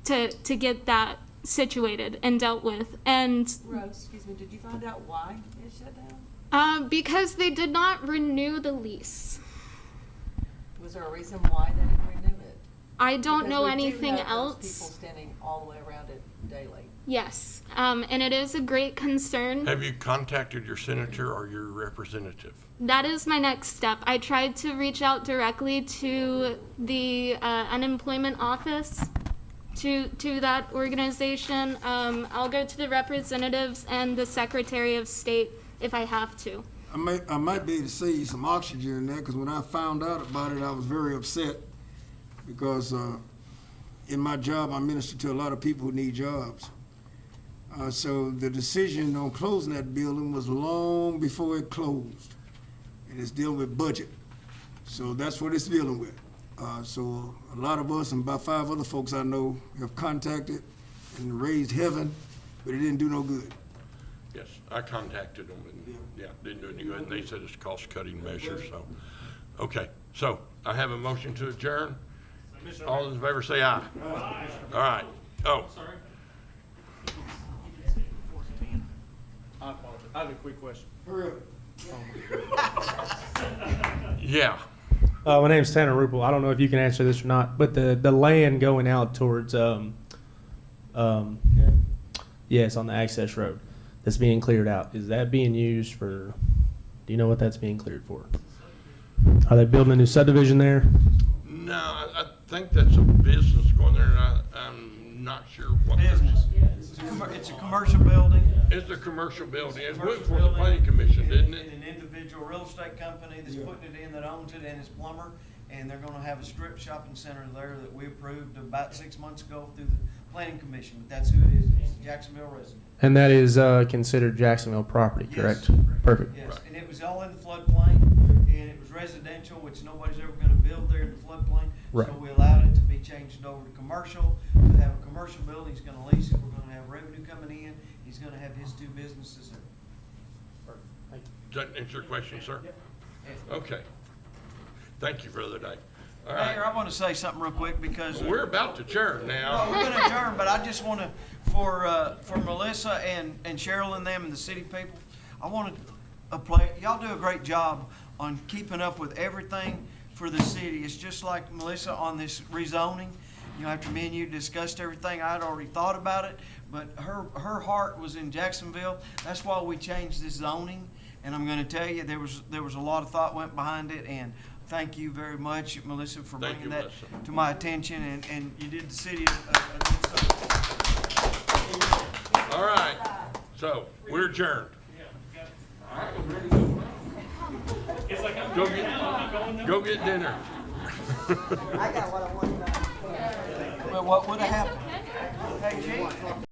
to get that situated and dealt with. And Rose, excuse me, did you find out why it shut down? because they did not renew the lease. Was there a reason why they didn't renew it? I don't Because know we do anything have those else. people standing all the way around it daily. Yes, and it is a great concern. Have you contacted your senator or your representative? That is my next step. I tried to reach out directly to the unemployment office, to that organization. I'll go to the representatives and the Secretary of State if I have to. I might be able to save you some oxygen in there, because when I found out about it, I was very upset, because in my job, I minister to a lot of people who need jobs. So the decision on closing that building was long before it closed, and it's dealing with budget. So that's what it's dealing with. So a lot of us and about 5 other folks I know have contacted and raised heaven, but it didn't do no good. Yes, I contacted them and, didn't do any good, and they said it's cost-cutting measure, so. Okay, so I have a motion to adjourn. All those in favor say aye. Aye. All right. Oh, Sorry. I apologize. I have a quick question. Hurry up. yeah. My name's Tanner Rupel. I don't know if you can answer this or not, but the land going out towards, yes, on the access road that's being cleared out, is that being used for, do you know what that's being cleared for? Are they building a new subdivision there? No, I think that's a business going there, and I'm not sure what. Business. It's a commercial building. It's a commercial building. It went for the planning commission, didn't it? And an individual real estate company that's putting it in that owns it and is plumber. And they're gonna have a strip shopping center there that we approved about 6 months ago through the planning commission. But that's who it is. It's a Jacksonville resident. And that is considered Jacksonville property, correct? Yes. Perfect. Yes, and it was all in the floodplain, and it was residential, which nobody's ever gonna build there in the floodplain. Right. So we allowed it to be changed over to commercial, to have a commercial building, he's gonna lease it, we're gonna have revenue coming in, he's gonna have his two businesses there. Does that answer your question, sir? Okay. Thank you, Brother Day. All Mayor, right. I wanna say something real quick because. We're about to adjourn No, now. we're gonna adjourn, but I just wanna, for Melissa and Cheryl and them and the city people, I wanna y'all do a great job on keeping up with everything for the city. It's just like Melissa on this rezoning. You know, after me and you discussed everything, I'd already thought about it, but her heart was in Jacksonville. That's why we changed this zoning. And I'm gonna tell you, there was a lot of thought went behind it, and thank you very much, Melissa, for Thank bringing you, that Melissa. to my attention, and you did the city a good service. All right. So, we're adjourned. Go get dinner. I got what I wanted. Well, what would have happened? Hey, Chief?